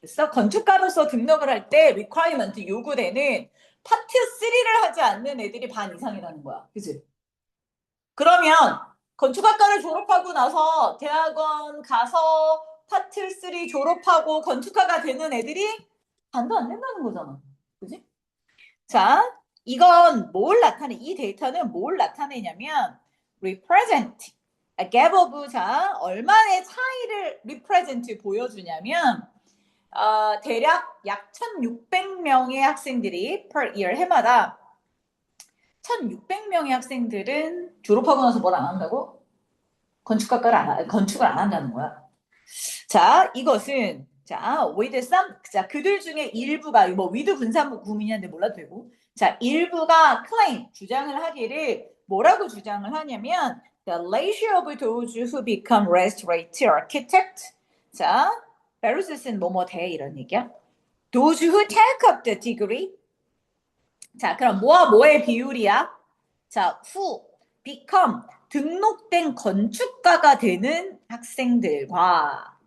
Speaker 1: 그래서 건축가로서 등록을 할 때 requirement 요구되는 파트 3를 하지 않는 애들이 반 이상이라는 거야. 그치? 그러면 건축학과를 졸업하고 나서 대학원 가서 파트 3 졸업하고 건축가가 되는 애들이 반도 안 된다는 거잖아. 그지? 자, 이건 뭘 나타내? 이 데이터는 뭘 나타내냐면 represent a gap of 자, 얼마의 차이를 represent 보여주냐면 대략 약 1,600명의 학생들이 per year 해마다 1,600명의 학생들은 졸업하고 나서 뭘 안 한다고? 건축을 안 한다는 거야. 자, 이것은 자, with some 자, 그들 중에 일부가 뭐 with 분산 구문이냐는데 몰라도 되고 자, 일부가 claim 주장을 하기를 뭐라고 주장을 하냐면 the ratio of those who become restorative architect 자, versus는 뭐뭐 돼 이런 얘기야. Those who take up the degree 자, 그럼 뭐와 뭐의 비율이야? 자, who become 등록된 건축가가 되는 학생들과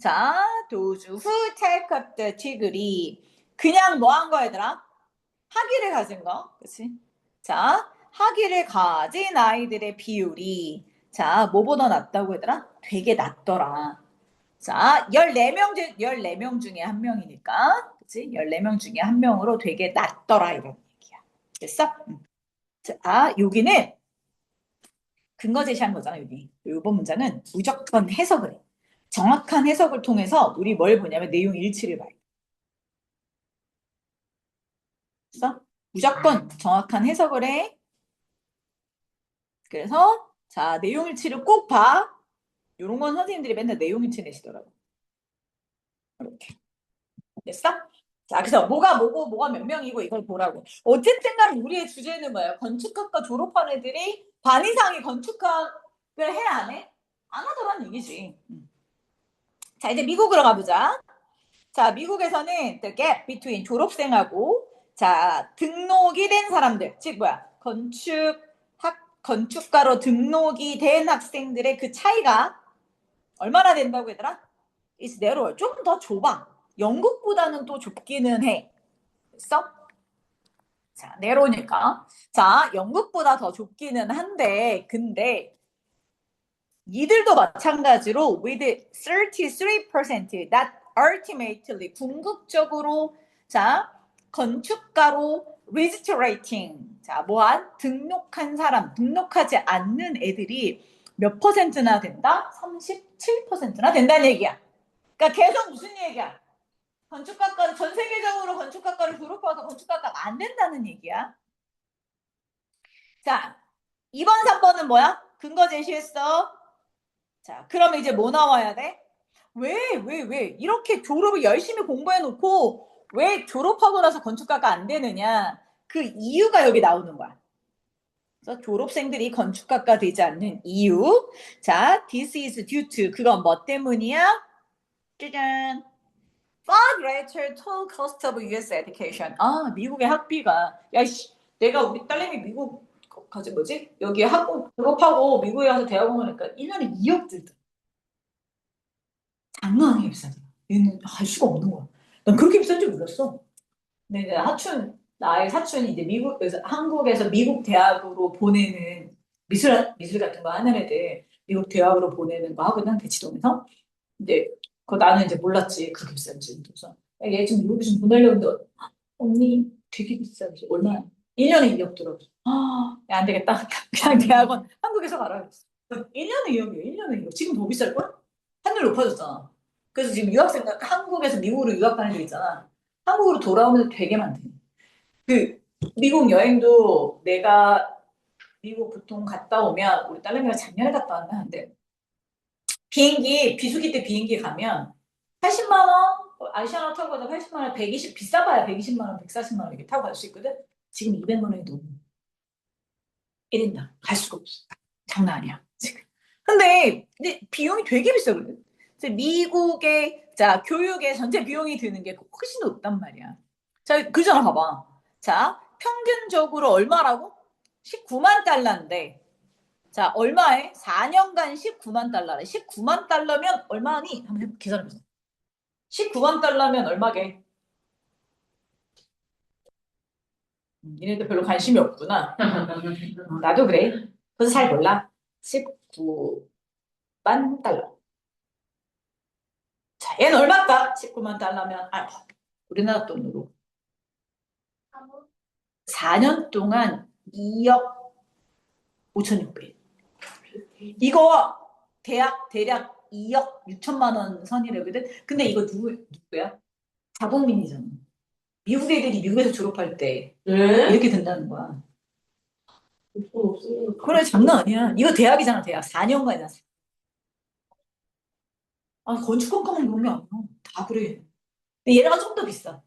Speaker 1: 자, those who take up the degree 그냥 뭐 한 거 얘들아? 학위를 가진 거, 그치? 자, 학위를 가진 아이들의 비율이 자, 뭐보다 낮다고 얘들아? 되게 낮더라. 자, 14명 중에 한 명이니까, 그치? 14명 중에 한 명으로 되게 낮더라, 이런 얘기야. 됐어? 자, 여기는 근거 제시한 거잖아, 여기. 이번 문장은 무조건 해석을 해. 정확한 해석을 통해서 우리 뭘 보냐면 내용 일치를 봐요. 됐어? 무조건 정확한 해석을 해. 그래서, 자, 내용 일치를 꼭 봐. 이런 건 선생님들이 맨날 내용 일치 내시더라고. 이렇게. 됐어? 자, 그래서 뭐가 뭐고 뭐가 몇 명이고 이걸 보라고. 어쨌든 간 우리의 주제는 뭐예요? 건축학과 졸업한 애들이 반 이상이 건축학을 해, 안 해? 안 하더라는 얘기지. 자, 이제 미국으로 가보자. 자, 미국에서는 the gap between 졸업생하고 자, 등록이 된 사람들, 즉 뭐야? 건축가로 등록이 된 학생들의 그 차이가 얼마나 된다고 얘들아? is narrower. 조금 더 좁아. 영국보다는 또 좁기는 해. 됐어? 자, 내로니까. 자, 영국보다 더 좁기는 한데, 근데 이들도 마찬가지로 with 33% that ultimately 궁극적으로 자, 건축가로 registrating 자, 뭐한 등록한 사람, 등록하지 않는 애들이 몇 퍼센트나 된다? 37%나 된다는 얘기야. 그러니까 계속 무슨 얘기야? 건축학과는 전 세계적으로 건축학과를 졸업해서 건축학과가 안 된다는 얘기야. 자, 2번, 3번은 뭐야? 근거 제시했어. 자, 그러면 이제 뭐 나와야 돼? 왜? 이렇게 졸업을 열심히 공부해놓고 왜 졸업하고 나서 건축가가 안 되느냐? 그 이유가 여기 나오는 거야. 그래서 졸업생들이 건축가가 되지 않는 이유. 자, this is due to 그건 뭐 때문이야? 짜잔. far greater total cost of U.S. education. 아, 미국의 학비가 야씨, 내가 우리 딸내미 미국 가지 뭐지? 여기 한국 졸업하고 미국에 가서 대학원 가니까 1년에 2억 들더. 장난 아니게 비싸잖아. 얘는 할 수가 없는 거야. 난 그렇게 비싼 줄 몰랐어. 근데 이제 나의 사촌이 이제 미국에서, 한국에서 미국 대학으로 보내는 미술 같은 거 하는 애들, 미국 대학으로 보내는 거 하거든, 대치동에서. 근데, 나는 이제 몰랐지, 그렇게 비싼지. 그래서, 야, 얘 지금 미국에 좀 보내려고 했는데, 언니, 되게 비싸지. 얼마야? 1년에 2억 들어. 야, 안 되겠다. 그냥 대학원 한국에서 가라 그랬어. 1년에 2억이에요, 1년에 2억. 지금 더 비쌀걸? 환율 높아졌잖아. 그래서 지금 유학생, 한국에서 미국으로 유학 가는 애 있잖아. 한국으로 돌아오면 되게 많대. 그, 미국 여행도 내가 미국 보통 갔다 오면, 우리 딸내미가 작년에 갔다 왔나 하는데, 비수기 때 비행기 가면 80만 원, 아시아나 타고 가다 80만 원, 120, 비싸봐야 120만 원, 140만 원 이렇게 타고 갈 수 있거든? 지금 200만 원이 넘어. 1인당. 갈 수가 없어. 장난 아니야, 지금. 근데 비용이 되게 비싸거든. 그래서 미국의, 자, 교육의 전체 비용이 드는 게 훨씬 높단 말이야. 자, 그잖아, 봐봐. 자, 평균적으로 얼마라고? 19만 달러인데. 자, 얼마에? 4년간 19만 달러래. 19만 달러면 얼마니? 한번 계산해보자. 19만 달러면 얼마게? 니네들 별로 관심이 없구나. 나도 그래. 그래서 잘 몰라. 19만 달러. 자, 얘는 얼마일까? 19만 달러면, 우리나라 돈으로. 4년 동안 2억 5,600. 이거 대략 2억 6천만 원 선이라거든? 근데 이거 누구야? 자국민이잖아. 미국 애들이 미국에서 졸업할 때
Speaker 2: 네?
Speaker 1: 이렇게 된다는 거야.
Speaker 2: 돈 없으니까.
Speaker 1: 그래, 장난 아니야. 이거 대학이잖아, 대학. 4년간이나. 건축학과만 그런 게 아니야. 다 그래. 근데 얘네가 좀 더 비싸.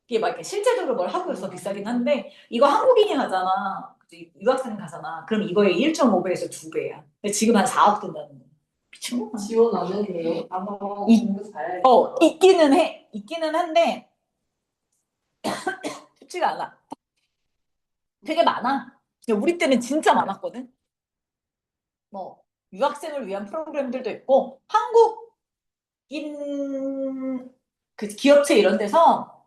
Speaker 1: 이게 막 이렇게 실제적으로 뭘 하고 있어 비싸긴 한데, 이거 한국인이 하잖아. 그치? 유학생 가잖아. 그럼 이거의 1.5배에서 2배야. 지금 한 4억 든다는 거야. 미친 거야.
Speaker 2: 지원 안 해도 돼요? 아마
Speaker 1: 이-
Speaker 2: 공부 잘해.
Speaker 1: 있기는 해. 있기는 한데, 쉽지가 않아. 되게 많아. 근데 우리 때는 진짜 많았거든. 뭐, 유학생을 위한 프로그램들도 있고, 한국인 그 기업체 이런 데서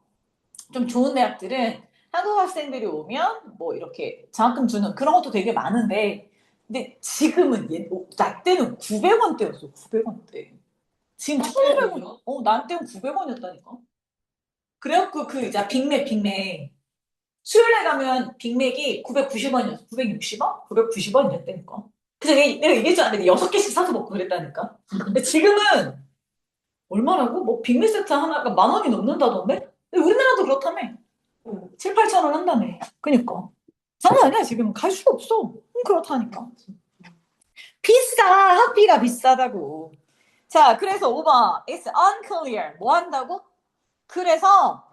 Speaker 1: 좀 좋은 대학들은 한국 학생들이 오면 뭐 이렇게 장학금 주는 그런 것도 되게 많은데, 근데 지금은 나 때는 900원대였어. 900원대. 지금 1,500원. 나 때는 900원이었다니까. 그래갖고 이제 빅맥. 수요일에 가면 빅맥이 990원이었어. 960원? 990원이었다니까. 그래서 내가 얘기했잖아. 내가 6개씩 사서 먹고 그랬다니까. 근데 지금은 얼마라고? 뭐 빅맥 세트 하나가 10,000원이 넘는다던데? 근데 우리나라도 그렇다며. 7, 8천 원 한다며. 그니까. 장난 아니야, 지금. 갈 수가 없어. 그렇다니까. 비싸. 학비가 비싸다고. 자, 그래서 5번. It's unclear. 뭐 한다고? 그래서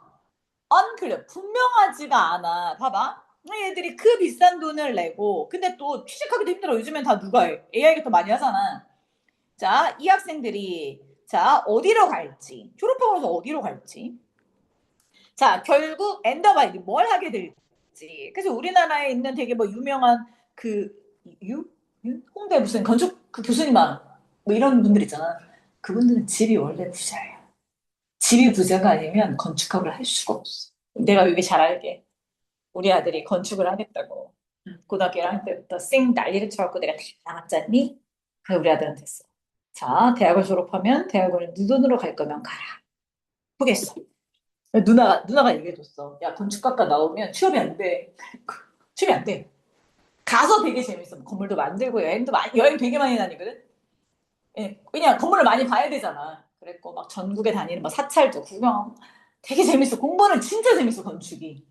Speaker 1: unclear. 분명하지가 않아. 봐봐. 얘들이 그 비싼 돈을 내고, 근데 또 취직하기도 힘들어. 요즘엔 다 누가 해? AI가 더 많이 하잖아. 자, 이 학생들이, 자, 어디로 갈지. 졸업하고 나서 어디로 갈지. 자, 결국 엔더바이드 뭘 하게 될지. 그래서 우리나라에 있는 되게 뭐 유명한 그 홍대 무슨 건축 그 교수님아 뭐 이런 분들 있잖아. 그분들은 집이 원래 부자예요. 집이 부자가 아니면 건축학을 할 수가 없어. 내가 여기 잘 알게. 우리 아들이 건축을 하겠다고. 고등학교 1학년 때부터 쌩 난리를 쳐갖고 내가 다 나갔잖니? 그래 우리 아들한테 했어. 자, 대학을 졸업하면 대학원을 네 돈으로 갈 거면 가라. 포기했어. 누나가 얘기해줬어. 야, 건축학과 나오면 취업이 안 돼. 취업이 안 돼. 가서 되게 재밌어. 건물도 만들고 여행 되게 많이 다니거든. 예, 왜냐 건물을 많이 봐야 되잖아. 그랬고 막 전국에 다니는 막 사찰도 구경. 되게 재밌어. 공부는 진짜 재밌어 건축이.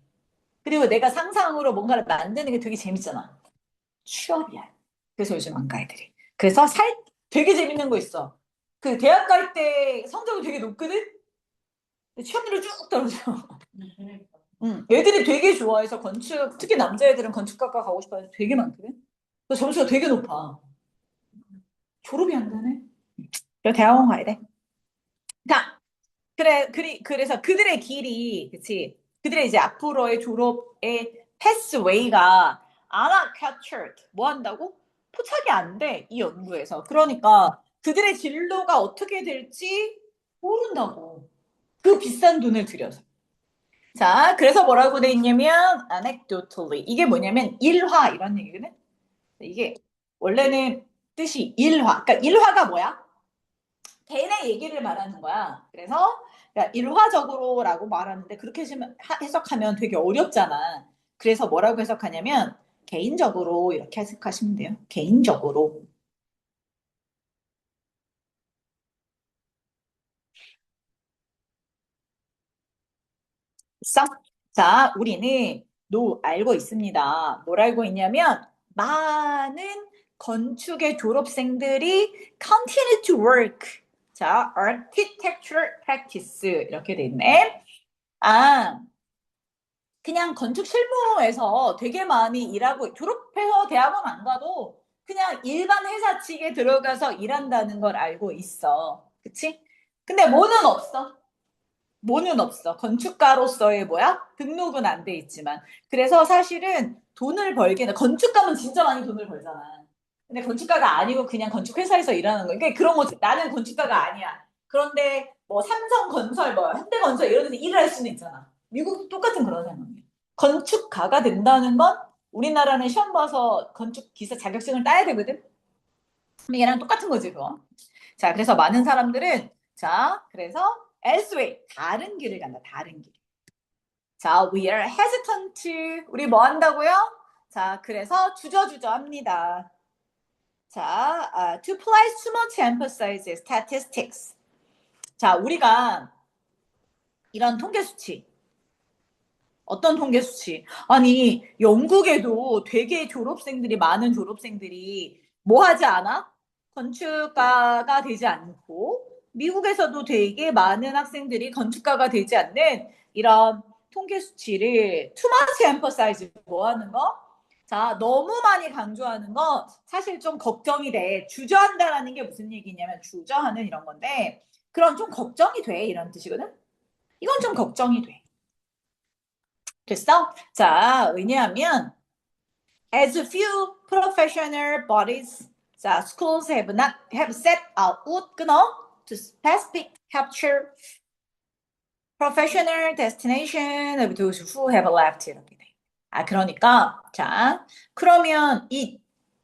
Speaker 1: 그리고 내가 상상으로 뭔가를 만드는 게 되게 재밌잖아. 취업이야. 그래서 요즘 안 가 애들이. 그래서 되게 재밌는 거 있어. 그 대학 갈 때 성적이 되게 높거든. 근데 취업률이 쭉 떨어져. 애들이 되게 좋아해서 특히 남자애들은 건축학과 가고 싶어 하는 되게 많거든? 그 점수가 되게 높아. 졸업이 안 되네? 그래, 대학원 가야 돼. 자, 그래서 그들의 길이, 그치? 그들의 이제 앞으로의 졸업의 패스웨이가 아마 captured. 뭐 한다고? 포착이 안 돼, 이 연구에서. 그러니까 그들의 진로가 어떻게 될지 모른다고. 그 비싼 돈을 들여서. 자, 그래서 뭐라고 돼 있냐면 anecdotally. 이게 뭐냐면 일화 이런 얘기거든. 이게 원래는 뜻이 일화. 그러니까 일화가 뭐야? 개인의 얘기를 말하는 거야. 그래서 그러니까 일화적으로라고 말하는데 그렇게 해석하면 되게 어렵잖아. 그래서 뭐라고 해석하냐면 개인적으로 이렇게 해석하시면 돼요. 개인적으로. 써? 자, 우리는 알고 있습니다. 뭘 알고 있냐면 많은 건축의 졸업생들이 continue to work. 자, architecture practice 이렇게 돼 있네. 아, 그냥 건축 실무에서 되게 많이 일하고 졸업해서 대학원 안 가도 그냥 일반 회사 측에 들어가서 일한다는 걸 알고 있어. 그치? 근데 뭐는 없어. 뭐는 없어. 건축가로서의 뭐야? 등록은 안 돼 있지만. 그래서 사실은 돈을 벌기는 건축가면 진짜 많이 돈을 벌잖아. 근데 건축가가 아니고 그냥 건축회사에서 일하는 거야. 그러니까 그런 거지. 나는 건축가가 아니야. 그런데 뭐 삼성건설, 뭐 현대건설 이런 데서 일을 할 수는 있잖아. 미국도 똑같은 그런 상황이야. 건축가가 된다는 건 우리나라는 시험 봐서 건축 기사 자격증을 따야 되거든. 근데 얘랑 똑같은 거지, 그거. 자, 그래서 많은 사람들은 자, 그래서 elsewhere 다른 길을 간다. 다른 길. 자, we are hesitant. 우리 뭐 한다고요? 자, 그래서 주저주저 합니다. 자, to place too much emphasis statistics. 자, 우리가 이런 통계 수치 어떤 통계 수치? 아니, 영국에도 되게 졸업생들이, 많은 졸업생들이 뭐 하지 않아? 건축가가 되지 않고, 미국에서도 되게 많은 학생들이 건축가가 되지 않는 이런 통계 수치를 too much emphasize 뭐 하는 거? 자, 너무 많이 강조하는 거 사실 좀 걱정이 돼. 주저한다라는 게 무슨 얘기냐면 주저하는 이런 건데, 그런 좀 걱정이 돼. 이런 뜻이거든? 이건 좀 걱정이 돼. 됐어? 자, 왜냐하면 as few professional bodies, 자, schools have set out 끊어 to specific capture professional destination of those who have left 이렇게 돼. 아, 그러니까 자, 그러면 이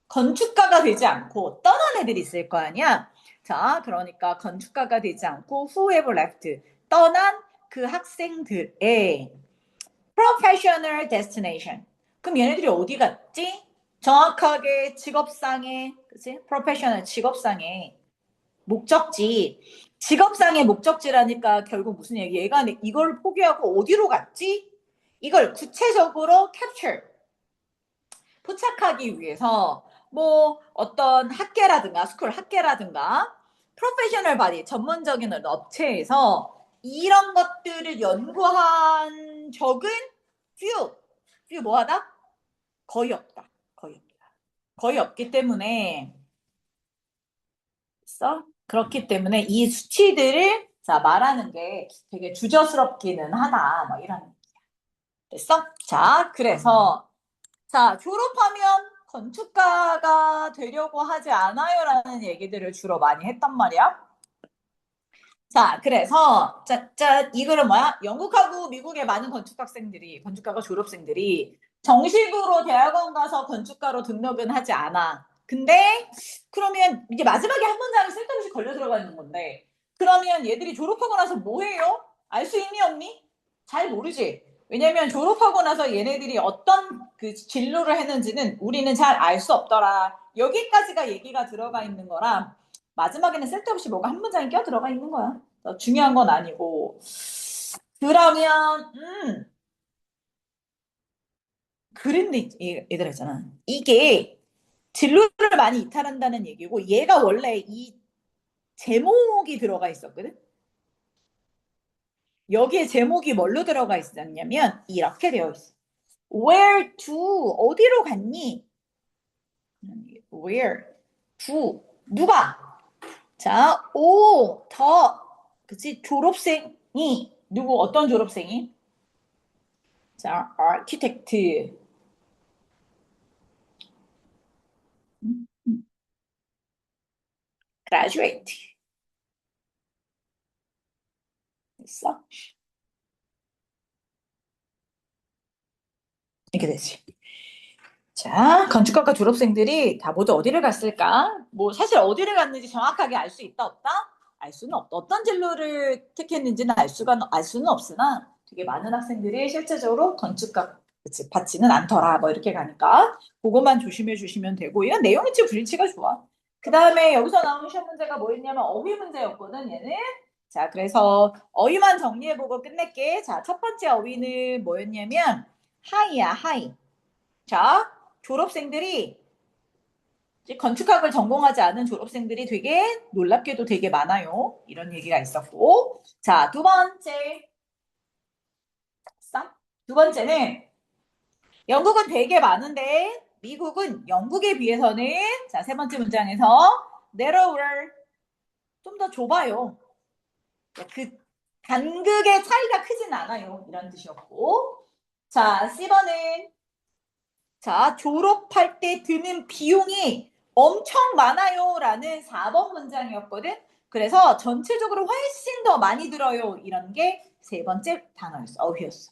Speaker 1: 건축가가 되지 않고 떠난 애들이 있을 거 아니야? 자, 그러니까 건축가가 되지 않고 who have left 떠난 그 학생들의 professional destination. 그럼 얘네들이 어디 갔지? 정확하게 직업상의, 그치? professional 직업상의 목적지. 직업상의 목적지라니까 결국 무슨 얘기? 얘가 이걸 포기하고 어디로 갔지? 이걸 구체적으로 capture, 포착하기 위해서 뭐 어떤 학계라든가 스쿨 학계라든가 프로페셔널 바디 전문적인 업체에서 이런 것들을 연구한 적은 few 뭐하다? 거의 없다. 거의 없다. 거의 없기 때문에 있어? 그렇기 때문에 이 수치들을 자 말하는 게 되게 주저스럽기는 하다. 뭐 이런 얘기야. 됐어? 자, 그래서 자, 졸업하면 건축가가 되려고 하지 않아요라는 얘기들을 주로 많이 했단 말이야. 자, 그래서 이거는 뭐야? 영국하고 미국의 많은 건축학생들이 건축가가 졸업생들이 정식으로 대학원 가서 건축가로 등록은 하지 않아. 근데 그러면 이게 마지막에 한 문장이 쓸데없이 걸려 들어가 있는 건데 그러면 얘들이 졸업하고 나서 뭐 해요? 알 수 있니 없니? 잘 모르지. 왜냐면 졸업하고 나서 얘네들이 어떤 그 진로를 했는지는 우리는 잘 알 수 없더라. 여기까지가 얘기가 들어가 있는 거라 마지막에는 쓸데없이 뭐가 한 문장이 껴 들어가 있는 거야. 중요한 건 아니고. 그러면, 그런데 얘들아 있잖아. 이게 진로를 많이 이탈한다는 얘기고, 얘가 원래 이 제목이 들어가 있었거든? 여기에 제목이 뭘로 들어가 있었냐면, 이렇게 되어 있어. Where to? 어디로 갔니? Where to? 누가? 자, 그치? 졸업생이, 누구, 어떤 졸업생이? 자, 아키텍트. graduate. 됐어? 이렇게 되지. 자, 건축학과 졸업생들이 다 모두 어디를 갔을까? 뭐, 사실 어디를 갔는지 정확하게 알 수 있다, 없다? 알 수는 없다. 어떤 진로를 택했는지는 알 수는 없으나 되게 많은 학생들이 실제적으로 건축학, 그치, 받지는 않더라. 뭐, 이렇게 가니까. 그것만 조심해 주시면 되고, 이런 내용이치 불치가 좋아. 그 다음에 여기서 나온 시험 문제가 뭐였냐면 어휘 문제였거든, 얘는. 자, 그래서 어휘만 정리해보고 끝낼게. 자, 첫 번째 어휘는 뭐였냐면, 하이야, 하이. 자, 졸업생들이 이제 건축학을 전공하지 않은 졸업생들이 되게 놀랍게도 되게 많아요. 이런 얘기가 있었고. 자, 두 번째. 두 번째는 영국은 되게 많은데 미국은 영국에 비해서는 자, 세 번째 문장에서 narrower 좀 더 좁아요. 그 간극의 차이가 크진 않아요. 이런 뜻이었고. 자, C번은 자, 졸업할 때 드는 비용이 엄청 많아요. 라는 4번 문장이었거든. 그래서 전체적으로 훨씬 더 많이 들어요. 이런 게 세 번째 단어였어. 어휘였어.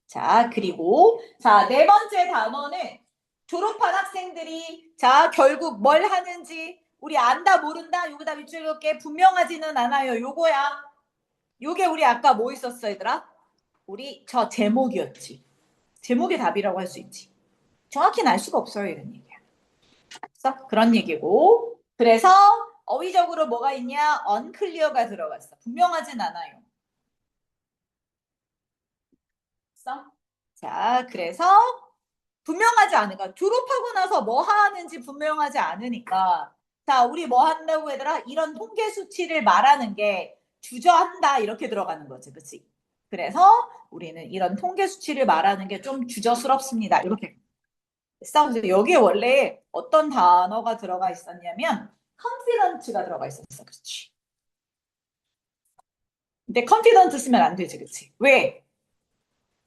Speaker 1: 자, 그리고 자, 네 번째 단어는 졸업한 학생들이 자, 결국 뭘 하는지 우리 안다 모른다 요거다 밑줄 그게 분명하지는 않아요. 요거야. 요게 우리 아까 뭐 있었어, 얘들아? 우리 저 제목이었지. 제목이 답이라고 할 수 있지. 정확히는 알 수가 없어요, 이런 얘기야. 그래서 그런 얘기고. 그래서 어휘적으로 뭐가 있냐? unclear가 들어갔어. 분명하진 않아요. 자, 그래서 분명하지 않으니까 졸업하고 나서 뭐 하는지 분명하지 않으니까 자, 우리 뭐 한다고 얘들아? 이런 통계 수치를 말하는 게 주저한다 이렇게 들어가는 거지, 그렇지? 그래서 우리는 이런 통계 수치를 말하는 게 좀 주저스럽습니다. 이렇게. 그래서 여기에 원래 어떤 단어가 들어가 있었냐면 confident가 들어가 있었어, 그렇지? 근데 confident 쓰면 안 되지, 그렇지? 왜?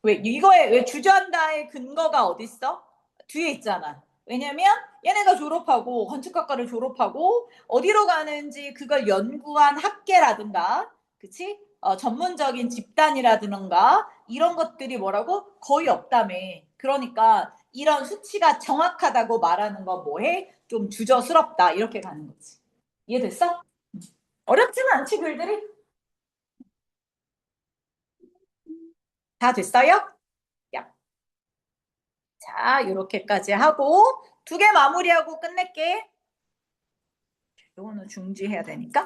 Speaker 1: 왜 이거에 왜 주저한다의 근거가 어디 있어? 뒤에 있잖아. 왜냐면 얘네가 졸업하고 건축학과를 졸업하고 어디로 가는지 그걸 연구한 학계라든가, 그치? 전문적인 집단이라든가 이런 것들이 뭐라고 거의 없다며. 그러니까 이런 수치가 정확하다고 말하는 건 뭐해? 좀 주저스럽다 이렇게 가는 거지. 이해됐어? 어렵지는 않지 글들이? 다 됐어요? 야. 자, 이렇게까지 하고 두 개 마무리하고 끝낼게. 이거는 중지해야 되니까.